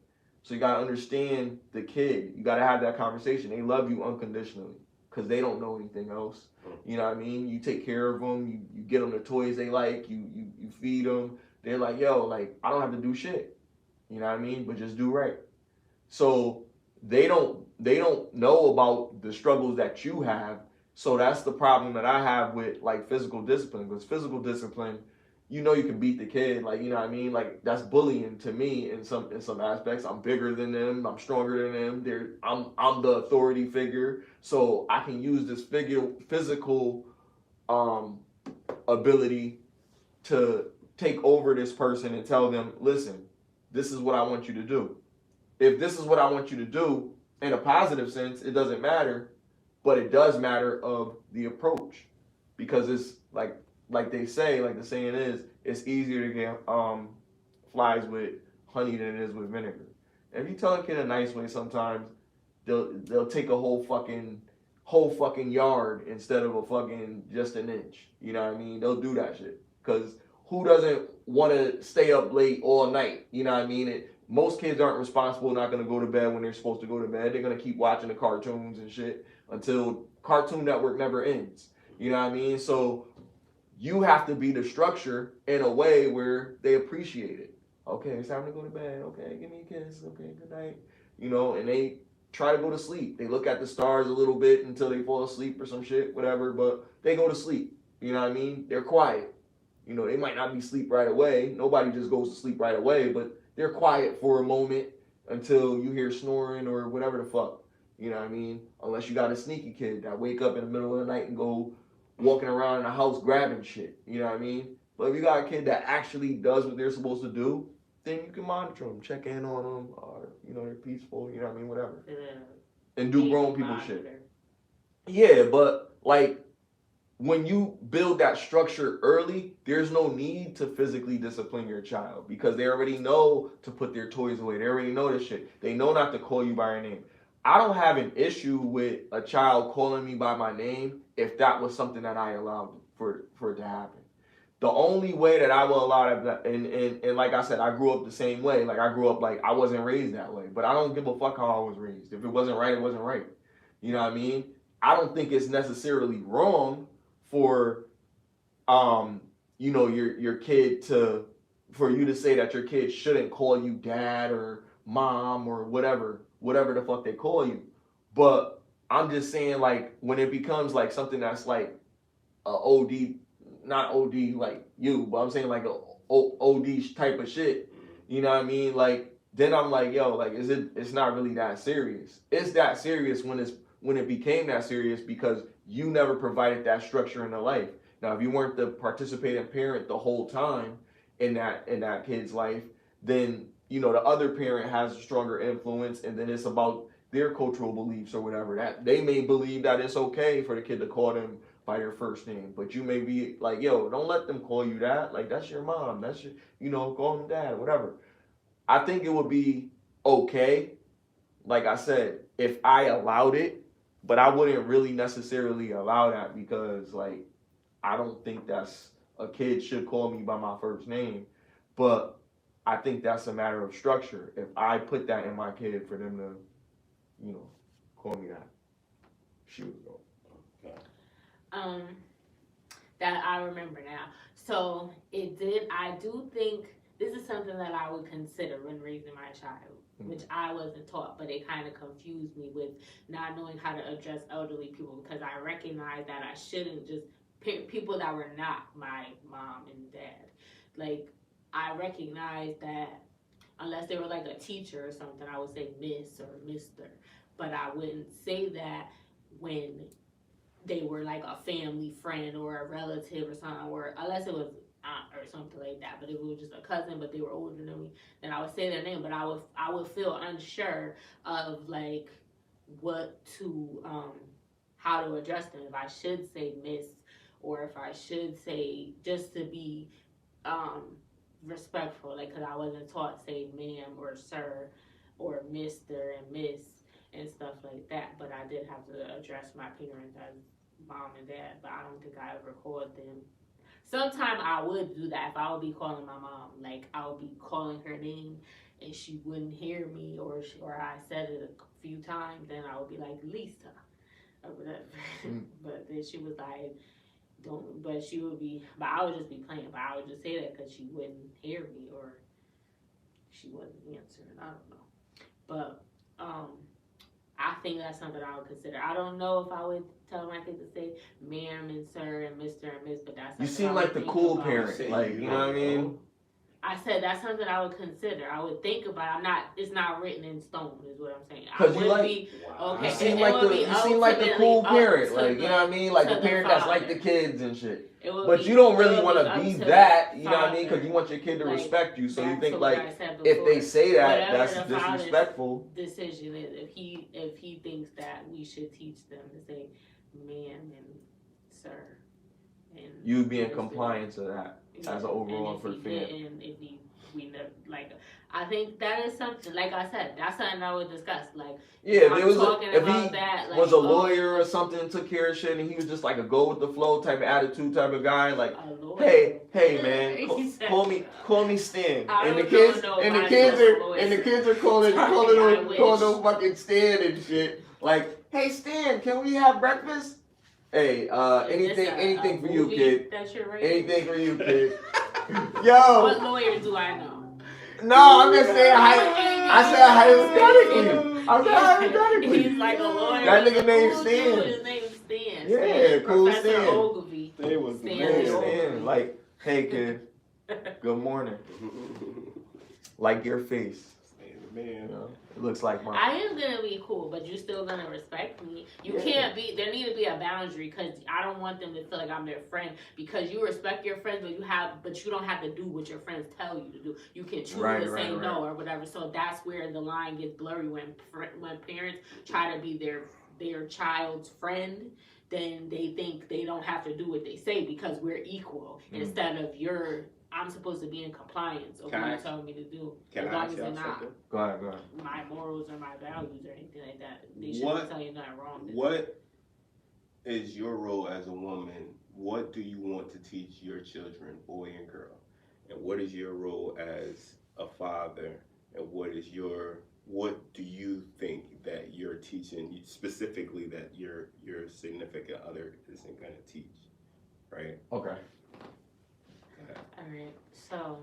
So you gotta understand the kid. You gotta have that conversation. They love you unconditionally because they don't know anything else. You know what I mean? You take care of them. You get them the toys they like. You feed them. They're like, yo, like, I don't have to do shit. You know what I mean? But just do right. So they don't know about the struggles that you have. So that's the problem that I have with like physical discipline. Because physical discipline, you know, you can beat the kid, like, you know what I mean? Like, that's bullying to me in some aspects. I'm bigger than them, I'm stronger than them. I'm the authority figure, so I can use this physical ability to take over this person and tell them, listen, this is what I want you to do. If this is what I want you to do, in a positive sense, it doesn't matter, but it does matter of the approach, because it's like they say, like the saying is, it's easier to get flies with honey than it is with vinegar. And if you tell a kid a nice way, sometimes they'll take a whole fucking yard instead of a fucking just an inch. You know what I mean? They'll do that shit. Because who doesn't want to stay up late all night? You know what I mean? Most kids aren't responsible, not going to go to bed when they're supposed to go to bed. They're going to keep watching the cartoons and shit until Cartoon Network never ends. You know what I mean? So you have to be the structure in a way where they appreciate it. Okay, it's time to go to bed. Okay, give me a kiss. Okay, good night. You know, and they try to go to sleep. They look at the stars a little bit until they fall asleep or some shit, whatever, but they go to sleep. You know what I mean? They're quiet. You know, they might not be asleep right away. Nobody just goes to sleep right away, but they're quiet for a moment until you hear snoring or whatever the fuck. You know what I mean? Unless you got a sneaky kid that wake up in the middle of the night and go walking around in the house grabbing shit. You know what I mean? But if you got a kid that actually does what they're supposed to do, then you can monitor them, check in on them, or, you know, they're peaceful, you know what I mean? Whatever. And do grown people shit. Yeah, but like, when you build that structure early, there's no need to physically discipline your child because they already know to put their toys away. They already know this shit. They know not to call you by your name. I don't have an issue with a child calling me by my name if that was something that I allowed for it to happen. The only way that I will allow that, and like I said, I grew up the same way. Like, I grew up like I wasn't raised that way, but I don't give a fuck how I was raised. If it wasn't right, it wasn't right. You know what I mean? I don't think it's necessarily wrong for, you know, your kid for you to say that your kid shouldn't call you dad or mom or whatever the fuck they call you. But I'm just saying, like, when it becomes like something that's like a OD, not OD like you, but I'm saying like a OD type of shit, you know what I mean? Like, then I'm like, yo, like, it's not really that serious. It's that serious when it became that serious because you never provided that structure in the life. Now, if you weren't the participating parent the whole time in that kid's life, then the other parent has a stronger influence, and then it's about their cultural beliefs or whatever. That they may believe that it's okay for the kid to call them by their first name, but you may be like, yo, don't let them call you that. Like, that's your mom. That's your, call them dad, whatever. I think it would be okay, like I said, if I allowed it, but I wouldn't really necessarily allow that because, like, I don't think that's a kid should call me by my first name, but I think that's a matter of structure. If I put that in my kid for them to, call me that, she would go.
That I remember now. So I do think this is something that I would consider when raising my child, which I wasn't taught, but it kind of confused me with not knowing how to address elderly people, because I recognize that I shouldn't just pick people that were not my mom and dad. Like, I recognize that unless they were like a teacher or something, I would say miss or mister, but I wouldn't say that when they were like a family friend or a relative or something, or unless it was aunt or something like that. But if it was just a cousin, but they were older than me, then I would say their name. But I would feel unsure of like what to how to address them. If I should say miss, or if I should say, just to be respectful, like, because I wasn't taught say ma'am or sir or mister and miss and stuff like that. But I did have to address my parents as mom and dad, but I don't think I ever called them. Sometimes I would do that if I would be calling my mom, like I would be calling her name and she wouldn't hear me, or I said it a few times, then I would be like Lisa or whatever. But then she was like, don't, but she would be, but I would just be playing, but I would just say that because she wouldn't hear me or she wasn't answering. I don't know. But I think that's something I would consider. I don't know if I would tell my kid to say ma'am and sir and Mr. and Miss, but that's
you seem like the cool parent, like, you know what I mean?
I said that's something I would consider. I would think about it. It's not written in stone, is what I'm saying.
Because you like,
okay,
you seem like the cool parent, like, you know what I mean? Like the parent that's like the kids and shit. But you don't really want to be that, you know what I mean? Because you want your kid to respect you. So you think like, if they say that, that's disrespectful.
Decision is if he thinks that we should teach them to say ma'am and sir. And
you'd be in compliance of that. As an overall for the family.
And if we never, like, I think that is something, like I said, that's something I would discuss. Like,
yeah, if he was a lawyer or something, took care of shit, and he was just like a go with the flow type of attitude type of guy, like, hey man, call me Stan, and the kids are calling him fucking Stan and shit, like, hey Stan, can we have breakfast? Hey, anything for you, kid. Anything for you, kid. Yo.
What lawyer do I know?
No, I'm just saying. I said hypothetically.
He's like a lawyer.
That nigga named Stan.
His name's Stan.
Yeah, cool
Professor
Stan.
Ogilvy.
Stan was
Stan. Like, hey kid, good morning. Like your face. Man, you know, it looks like mine.
I am gonna be cool, but you're still gonna respect me. You can't be. There need to be a boundary, because I don't want them to feel like I'm their friend. Because you respect your friends, but you don't have to do what your friends tell you to do. You can choose to say no or whatever. So that's where the line gets blurry when parents try to be their child's friend. Then they think they don't have to do what they say because we're equal instead of I'm supposed to be in compliance of what you tell me to do.
Can
as
I
long
ask
as
y'all
they're not
something?
Go ahead.
my morals or my values or anything like that. They shouldn't tell you nothing wrong.
What is your role as a woman? What do you want to teach your children, boy and girl? And what is your role as a father? And what do you think that you're teaching, specifically that your significant other isn't going to teach? Right?
Okay.
Alright, so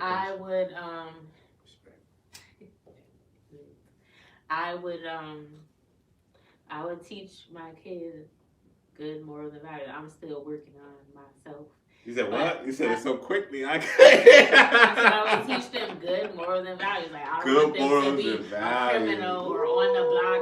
I would teach my kids good morals and values. I'm still working on myself.
You said what? You said it so quickly. I
I would teach them good morals and values. Like, I don't want them to be a criminal or on the block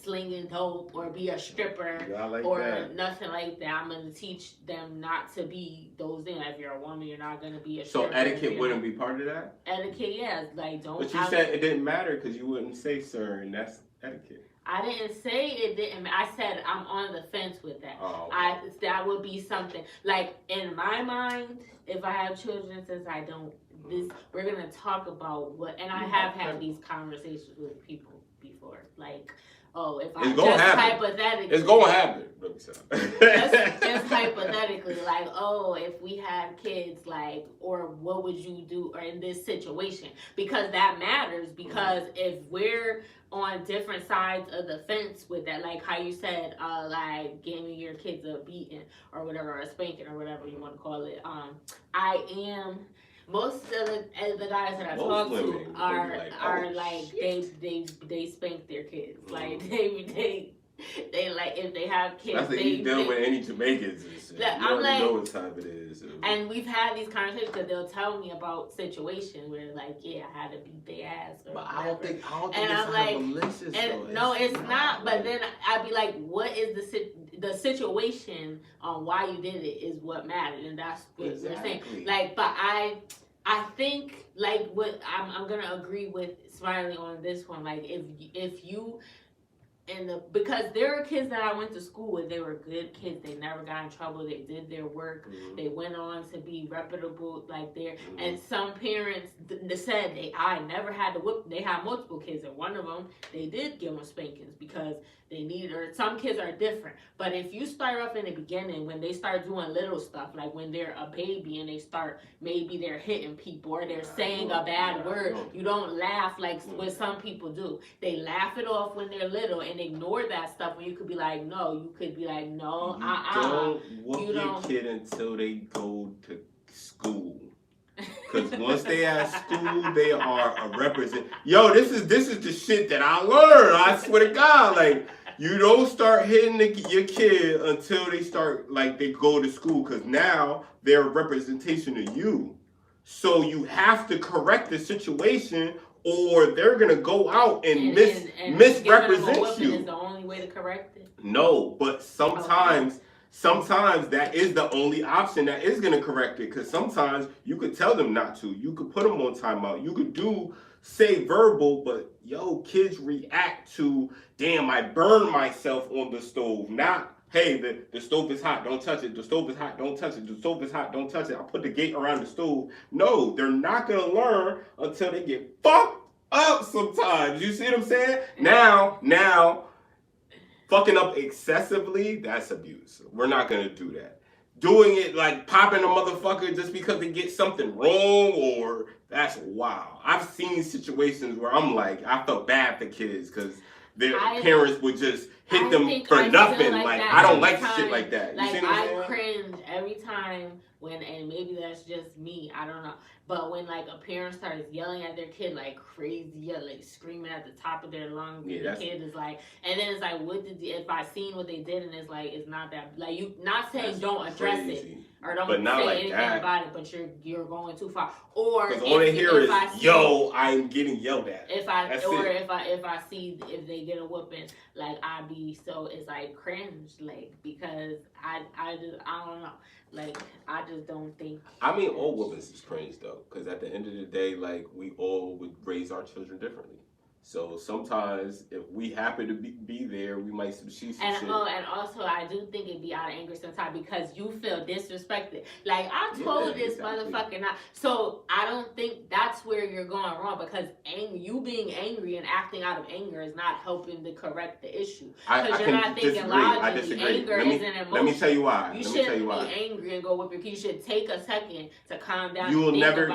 slinging dope or be a stripper
Yeah, I like
or
that.
nothing like that. I'm gonna teach them not to be those things. If you're a woman, you're not gonna be a
So
stripper.
etiquette wouldn't be part of that?
Etiquette, yeah, like don't.
But you said it didn't matter because you wouldn't say sir, and that's etiquette.
I didn't say it didn't. I said I'm on the fence with that.
Oh.
That would be something like in my mind. If I have children, since I don't, we're gonna talk about what. And I have had these conversations with people before, like, oh, if I just hypothetically,
it's gonna happen.
just hypothetically, like, oh, if we had kids, like, or what would you do, or in this situation, because that matters. Because if we're on different sides of the fence with that, like how you said, like giving your kids a beating or whatever, or a spanking or whatever you want to call it. I am. Most of the guys that I talk to are like they spank their kids. Like they like if they have kids.
That's the deal with any Jamaicans. You already know what time it is.
And we've had these conversations because they'll tell me about situations where like, yeah, I had to beat their ass. Or
but
whatever.
I don't think
and
it's
I'm like,
malicious.
and no, it's not. But then I'd be like, what is the situation on why you did it is what mattered, and that's what we're saying. Like, but I think like what I'm gonna agree with Smiley on this one. Like if you because there are kids that I went to school with, they were good kids, they never got in trouble, they did their work, they went on to be reputable, like and some parents said I never had to whoop, they had multiple kids, and one of them, they did give them spankings because they needed, or some kids are different, but if you start off in the beginning, when they start doing little stuff, like when they're a baby and they start, maybe they're hitting people, or they're saying a bad word, you don't laugh like what some people do, they laugh it off when they're little, and ignore that stuff when you could be like, no, you could be like, no,
don't whoop your kid until they go to school. Because once they at school, they are a represent. Yo, this is the shit that I learned. I swear to God, like you don't start hitting your kid until they start like they go to school. Because now they're a representation of you. So you have to correct the situation, or they're gonna go out and misrepresent you.
Is the only way to correct it?
No, but sometimes that is the only option that is gonna correct it. Because sometimes you could tell them not to. You could put them on timeout. You could say verbal, but yo, kids react to, damn, I burned myself on the stove. Not, hey, the stove is hot, don't touch it. The stove is hot, don't touch it. The stove is hot, don't touch it. I put the gate around the stove. No, they're not gonna learn until they get fucked up sometimes. You see what I'm saying? Now, fucking up excessively, that's abuse. We're not gonna do that. Doing it like popping a motherfucker just because they get something wrong, or that's wild. I've seen situations where I'm like, I felt bad for kids because their parents would just hit them for nothing. Like I don't like shit like that. You see what I'm saying?
I cringe every time when, and maybe that's just me, I don't know. But when like a parent starts yelling at their kid like crazy, like screaming at the top of their lungs, the kid is like, and then it's like, if I seen what they did, and it's like, it's not that, like you not saying don't address it or don't say like anything about it, but you're going too far. Or
because all they hear is, yo, I'm getting yelled at.
If they get a whooping, like it's like cringe, like because I don't know. Like, I just don't think.
I mean, all whoopings is cringe, though. Because at the end of the day, like, we all would raise our children differently. So sometimes, if we happen to be there, we might see some shit.
And also, I do think it'd be out of anger sometimes because you feel disrespected. Like, I told this motherfucker not. So, I don't think that's where you're going wrong, because you being angry and acting out of anger is not helping to correct the issue. Because you're not thinking logically. Anger is an emotion.
Let me tell you why.
You shouldn't be angry and go whip your kid. You should take a second to calm down.
You will never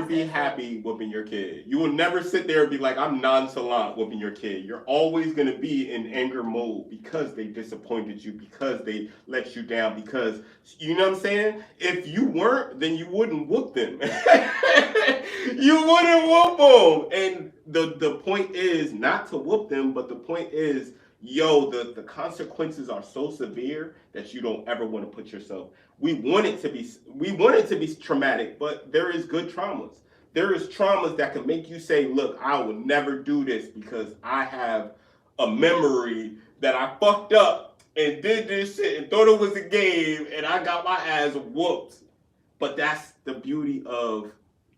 be happy whooping your kid. You will never sit there and be like, I'm nonchalant whooping your kid. You're always going to be in anger mode because they disappointed you, because they let you down, because, you know what I'm saying? If you weren't, then you wouldn't whoop them. You wouldn't whoop them. And the point is not to whoop them, but the point is, yo, the consequences are so severe that you don't ever want to put yourself. We want it to be traumatic, but there is good traumas. There is traumas that can make you say, look, I will never do this because I have a memory that I fucked up and did this shit and thought it was a game and I got my ass whooped. But that's the beauty of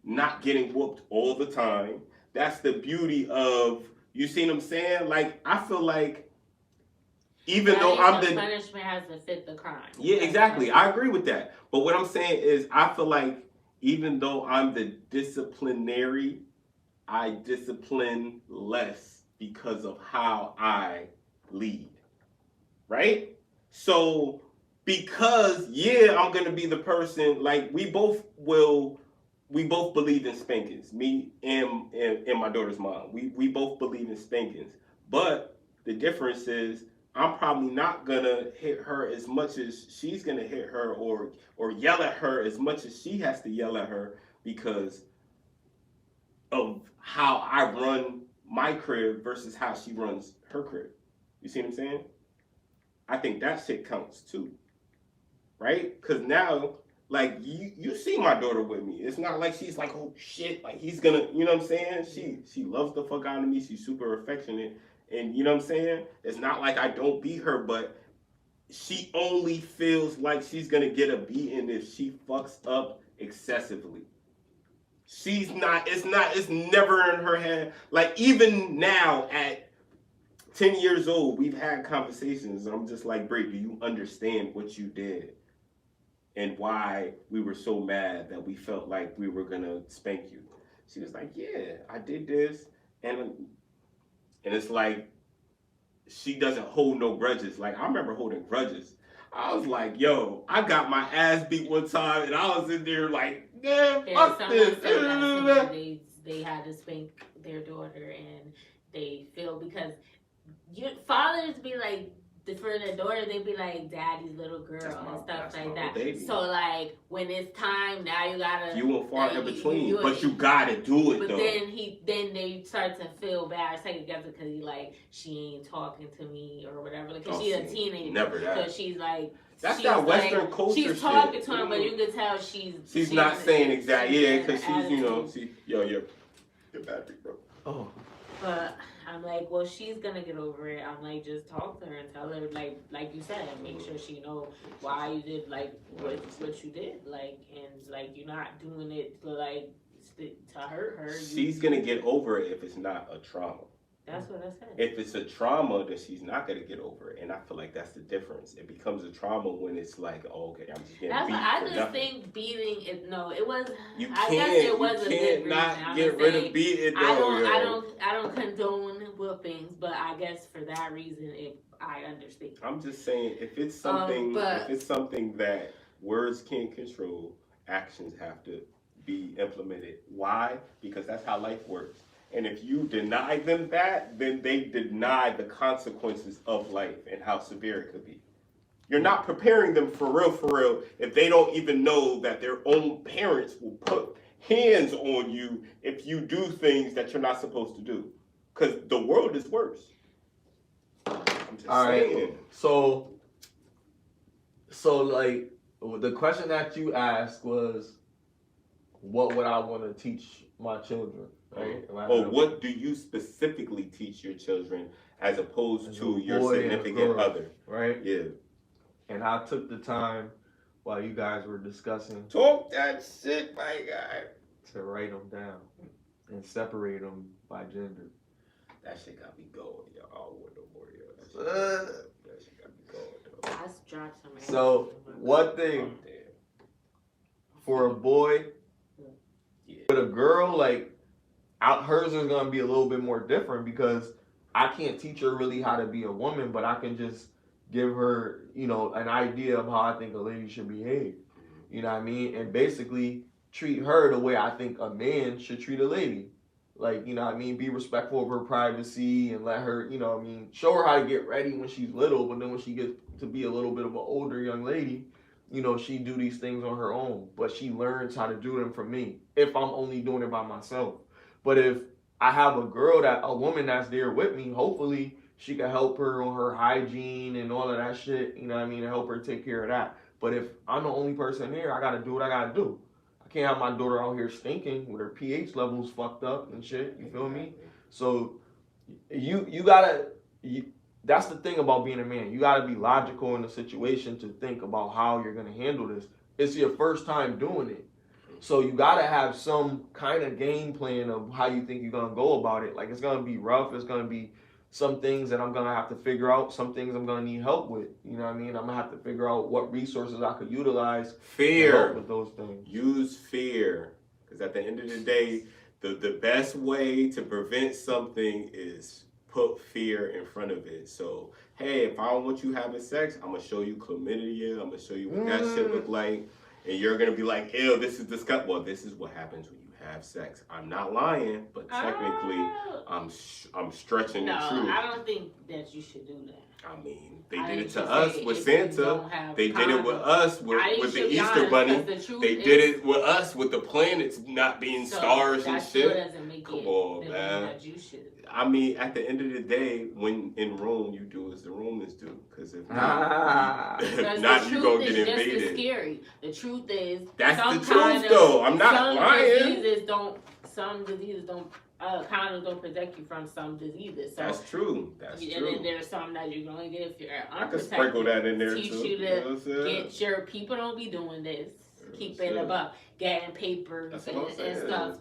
not getting whooped all the time. That's the beauty of, you see what I'm saying? Like, I feel like, even though I'm the
punishment has to fit the crime.
Yeah, exactly. I agree with that. But what I'm saying is, I feel like even though I'm the disciplinary, I discipline less because of how I lead. Right? So, because, I'm going to be the person, like, we both believe in spankings. Me and my daughter's mom. We both believe in spankings. But the difference is, I'm probably not gonna hit her as much as she's gonna hit her, or yell at her as much as she has to yell at her, because of how I run my crib versus how she runs her crib. You see what I'm saying? I think that shit counts too, right? Because now, like, you see my daughter with me. It's not like she's like, oh shit, like he's gonna, you know what I'm saying? She loves the fuck out of me. She's super affectionate. And you know what I'm saying? It's not like I don't beat her, but she only feels like she's going to get a beating if she fucks up excessively. It's never in her head. Like, even now at 10 years old, we've had conversations. And I'm just like, Bray, do you understand what you did? And why we were so mad that we felt like we were going to spank you? She was like, yeah, I did this. And it's like, she doesn't hold no grudges. Like, I remember holding grudges. I was like, yo, I got my ass beat one time, and I was in there like, fuck this.
They had to spank their daughter, and they feel, because fathers be like, for their daughter, they be like daddy's little girl and stuff like that. Baby. So, like, when it's time, now you gotta,
you and far in between, but you gotta do it.
But
though.
then they start to feel bad, take it together, because he like, she ain't talking to me or whatever, because she's a teenager.
Never that.
So she's like,
that's that Western
like,
culture.
She's talking to him, but you can tell she's
not saying exactly. Because she's your battery broke.
Oh.
But I'm like, well, she's gonna get over it. I'm like, just talk to her and tell her, like you said, make sure she know why you did what you did, like, and like, you're not doing it to hurt her.
She's gonna get over it if it's not a trauma.
That's what I said.
If it's a trauma, then she's not gonna get over it, and I feel like that's the difference. It becomes a trauma when it's like, oh, okay, I'm just getting beat. I just
think beating it. No, it was.
You
I guess it was
you
a
can't
good
not
reason.
get rid of beating.
I don't condone whoopings, but I guess for that reason, I understand.
I'm just saying, if it's something, that words can't control, actions have to be implemented. Why? Because that's how life works. And if you deny them that, then they deny the consequences of life and how severe it could be. You're not preparing them for real, if they don't even know that their own parents will put hands on you if you do things that you're not supposed to do. Because the world is worse. I'm just saying.
Right. So like, the question that you asked was, what would I want to teach my children? Right?
What do you specifically teach your children as opposed to your significant other?
Right?
Yeah.
And I took the time while you guys were discussing.
Talk that shit, my guy.
To write them down and separate them by gender.
That shit got me going, yo. I don't want no more, yo. That shit got me going, though.
I dropped some.
So, one thing for a boy, with a girl, like, hers is going to be a little bit more different, because I can't teach her really how to be a woman, but I can just give her, an idea of how I think a lady should behave. You know what I mean? And basically treat her the way I think a man should treat a lady. Like, you know what I mean? Be respectful of her privacy and let her, show her how to get ready when she's little, but then when she gets to be a little bit of an older young lady, she do these things on her own, but she learns how to do them from me if I'm only doing it by myself. But if I have a woman that's there with me, hopefully she can help her on her hygiene and all of that shit, and help her take care of that. But if I'm the only person there, I gotta do what I gotta do. I can't have my daughter out here stinking with her pH levels fucked up and shit, you feel me? So you gotta that's the thing about being a man. You got to be logical in the situation to think about how you're going to handle this. It's your first time doing it. So you got to have some kind of game plan of how you think you're going to go about it. Like, it's going to be rough. It's going to be some things that I'm going to have to figure out. Some things I'm going to need help with. You know what I mean? I'm going to have to figure out what resources I could utilize to help with those things.
Use fear. Because at the end of the day, the best way to prevent something is put fear in front of it. So, hey, if I don't want you having sex, I'm going to show you chlamydia. I'm going to show you what that shit look like. And you're going to be like, ew, this is disgusting. Well, this is what happens when you have sex. I'm not lying, but technically, I'm stretching the truth.
No, I don't think that you should do that.
I mean, they did it to us with Santa. They did it with us with the Easter Bunny. They did it with us with the planets not being stars and shit.
Doesn't make
Come
it
on, man.
That you should.
I mean, at the end of the day, when in Rome, you do as the Romans do. Because if not, if not, you gonna get invaded.
Just as scary. The truth is,
that's the truth, though. I'm not lying.
Some diseases don't. Condoms don't protect you from some diseases. So,
that's true. That's true.
And then there's some that you can only get if you're unprotected.
I could sprinkle that in there
teach
too.
you to get your people don't be doing this. Keep it above, getting papers and stuff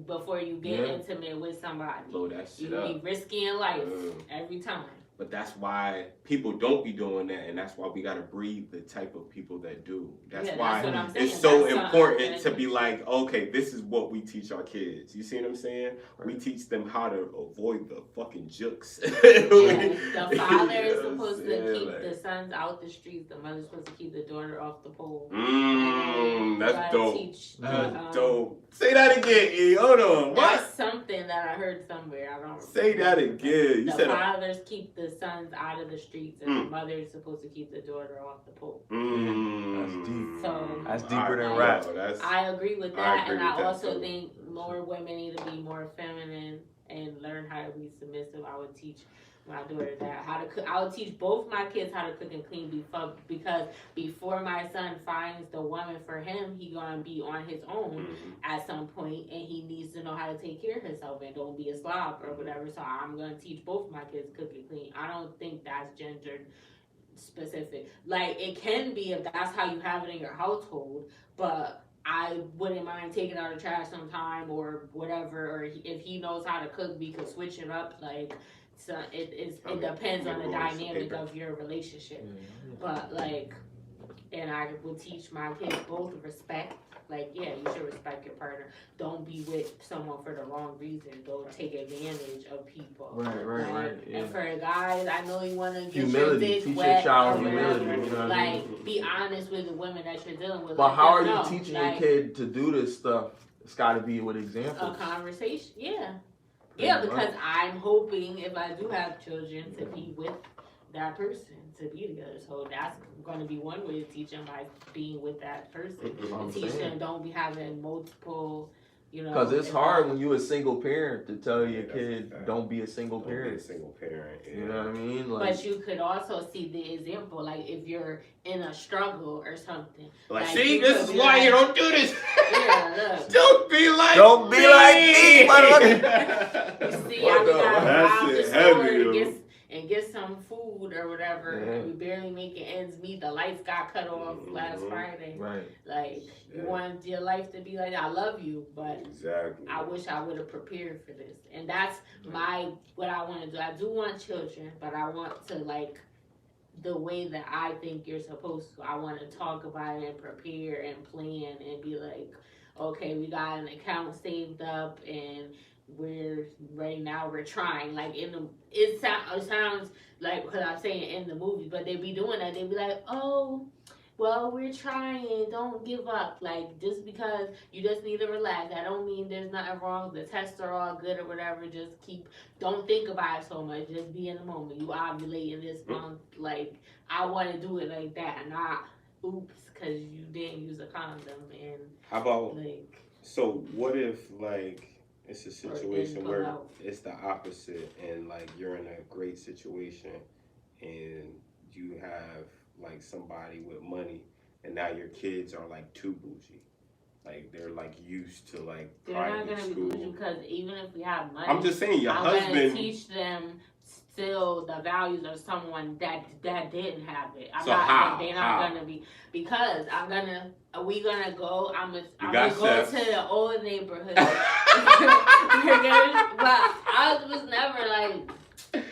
before you get intimate with somebody.
Blow that shit
you
up.
be risking life every time.
But that's why people don't be doing that, and that's why we gotta breed the type of people that do. That's why it's so important to be like, okay, this is what we teach our kids. You see what I'm saying? Right. We teach them how to avoid the fucking jokes.
The father is supposed to keep the sons out the streets. The mother's supposed to keep the daughter off the pole.
That's dope. That's dope. Say that again, E. Hold on. What?
That's something that I heard somewhere. I don't
say that again.
You said fathers keep the sons out of the streets, and the mother is supposed to keep the daughter off the pole.
That's deep.
So
that's deeper than rap.
I agree with that, and I also think more women need to be more feminine and learn how to be submissive. I would teach my daughter that how to cook. I would teach both my kids how to cook and clean because before my son finds the woman for him, he gonna be on his own at some point, and he needs to know how to take care of himself and don't be a slob or whatever. So I'm gonna teach both my kids cook and clean. I don't think that's gendered specific. Like, it can be if that's how you have it in your household, but I wouldn't mind taking out the trash sometime or whatever, or if he knows how to cook, we could switch it up. Like, so it depends on the dynamic of your relationship. But like, and I would teach my kids both respect. Like, yeah, you should respect your partner. Don't be with someone for the wrong reason. Don't take advantage of people.
Right. Yeah.
And for guys, I know you want to get
humility.
your dick
Teach
wet
your child
or
humility.
whatever.
You know what
like,
I mean?
be honest with the women that you're dealing with.
But
like,
how are you teaching your kid to do this stuff? It's got to be with examples.
A conversation, yeah, because I'm hoping if I do have children to be with that person, to be together. So that's going to be one way to teach them, by being with that person. And teach them don't be having multiple,
Because it's hard when you a single parent to tell your kid don't be a single parent.
Be a single parent. Yeah.
You know what I mean?
Like, but you could also see the example, like if you're in a struggle or something.
Like see, this is why you don't do this.
Yeah, look.
Don't be like
me,
You see, I got robbed the store and get some food or whatever. Yeah. We barely making ends meet. The lights got cut off last Friday.
Right.
Like, you want your life to be like, I love you, but
exactly.
I wish I would have prepared for this. And that's what I want to do. I do want children, but I want to, like, the way that I think you're supposed to. I want to talk about it and prepare and plan and be like, okay, we got an account saved up and we're trying. Like, it sounds like, because I'm saying in the movie, but they be doing that. They be like, oh, well, we're trying, don't give up. Like, just because you just need to relax, that don't mean there's nothing wrong. The tests are all good or whatever. Just don't think about it so much. Just be in the moment. You ovulating this month. Like, I want to do it like that, not oops, because you didn't use a condom. And
how about,
like,
so what if, like, it's a situation where it's the opposite, and like you're in a great situation and you have like somebody with money, and now your kids are like too bougie, like they're like used to like
they're not gonna be bougie, because even if we have money,
I'm just saying your husband
gonna teach them still the values of someone that didn't have it.
So how?
They're
How?
not gonna be, because we gonna go. I'm gonna
got
go
chefs.
to the old neighborhood. But I was never like,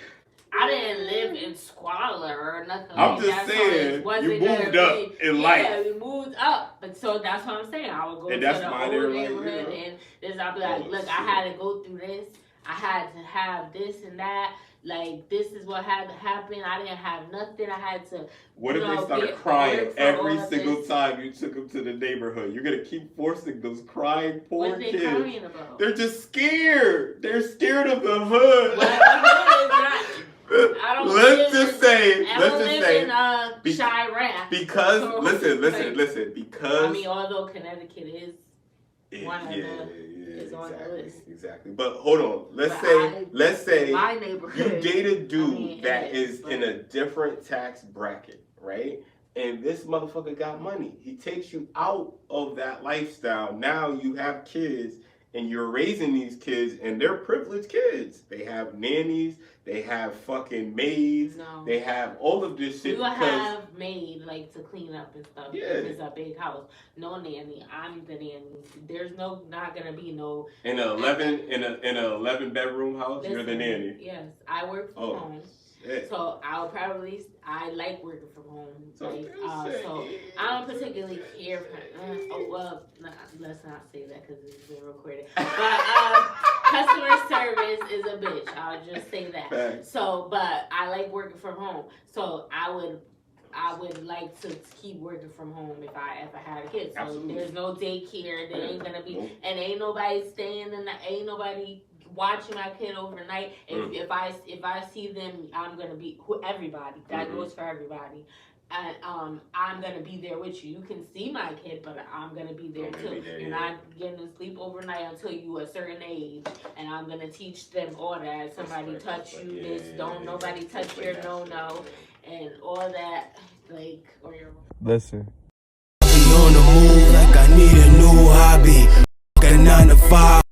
I didn't live in squalor or nothing.
I'm
like
just
that, so
saying,
it wasn't
you
gonna
moved up
be-
in
yeah,
life.
we moved up, but so that's what I'm saying. I would go
And
to
that's
the
why
old
they're like,
neighborhood,
you know.
and this I'll be like,
Oh,
look,
shit.
I had to go through this. I had to have this and that. Like, this is what had to happen. I didn't have nothing. I had to.
What if
you
they
know,
started
get
crying
work for
every
all of
single
this.
time you took them to the neighborhood? You're gonna keep forcing those crying poor
What are they
kids.
crying about?
They're just scared. They're scared of the hood.
What? The hood is not. I don't
Let's
live
just
in-
say,
I
let's
don't
just
live
say,
in
be-
Chirac.
because
So,
listen,
like,
because
I mean, although Connecticut is one of the
is
on the
exactly,
list.
exactly. But hold on, let's
But
say
my
you
neighborhood.
date a dude
I mean,
that
it
is
but-
in a different tax bracket, right? And this motherfucker got money. He takes you out of that lifestyle. Now you have kids and you're raising these kids and they're privileged kids. They have nannies, they have fucking maids,
No.
they have all of this
We
shit
will
because
have maid like to clean up and stuff.
Yeah.
If it's a big house. No nanny. I'm the nanny. There's not gonna be no.
in a 11 bedroom house, you're the
Listen,
nanny.
Yes, I work from
Oh,
home.
shit.
So I like working from home.
So
Like,
just say-
so I don't particularly care for. Let's not say that because it's being recorded. But customer service is a bitch. I'll just say that.
Facts.
So, but I like working from home. So I would like to keep working from home if I had a kid. So
Absolutely.
there's no daycare. There ain't gonna be,
Nope.
and ain't nobody staying in the, ain't nobody watching my kid overnight. If I see them, I'm gonna be everybody. That
Mhm.
goes for everybody. And I'm gonna be there with you. You can see my kid, but I'm gonna be there
I'm gonna
too.
be there,
You're
yeah.
not getting to sleep overnight until you a certain age, and I'm gonna teach them all that. Somebody touch you, this, don't nobody touch your no, and all that, like, or your.
Listen.
Be on the move like I need a new hobby. Fuck a 9 to 5.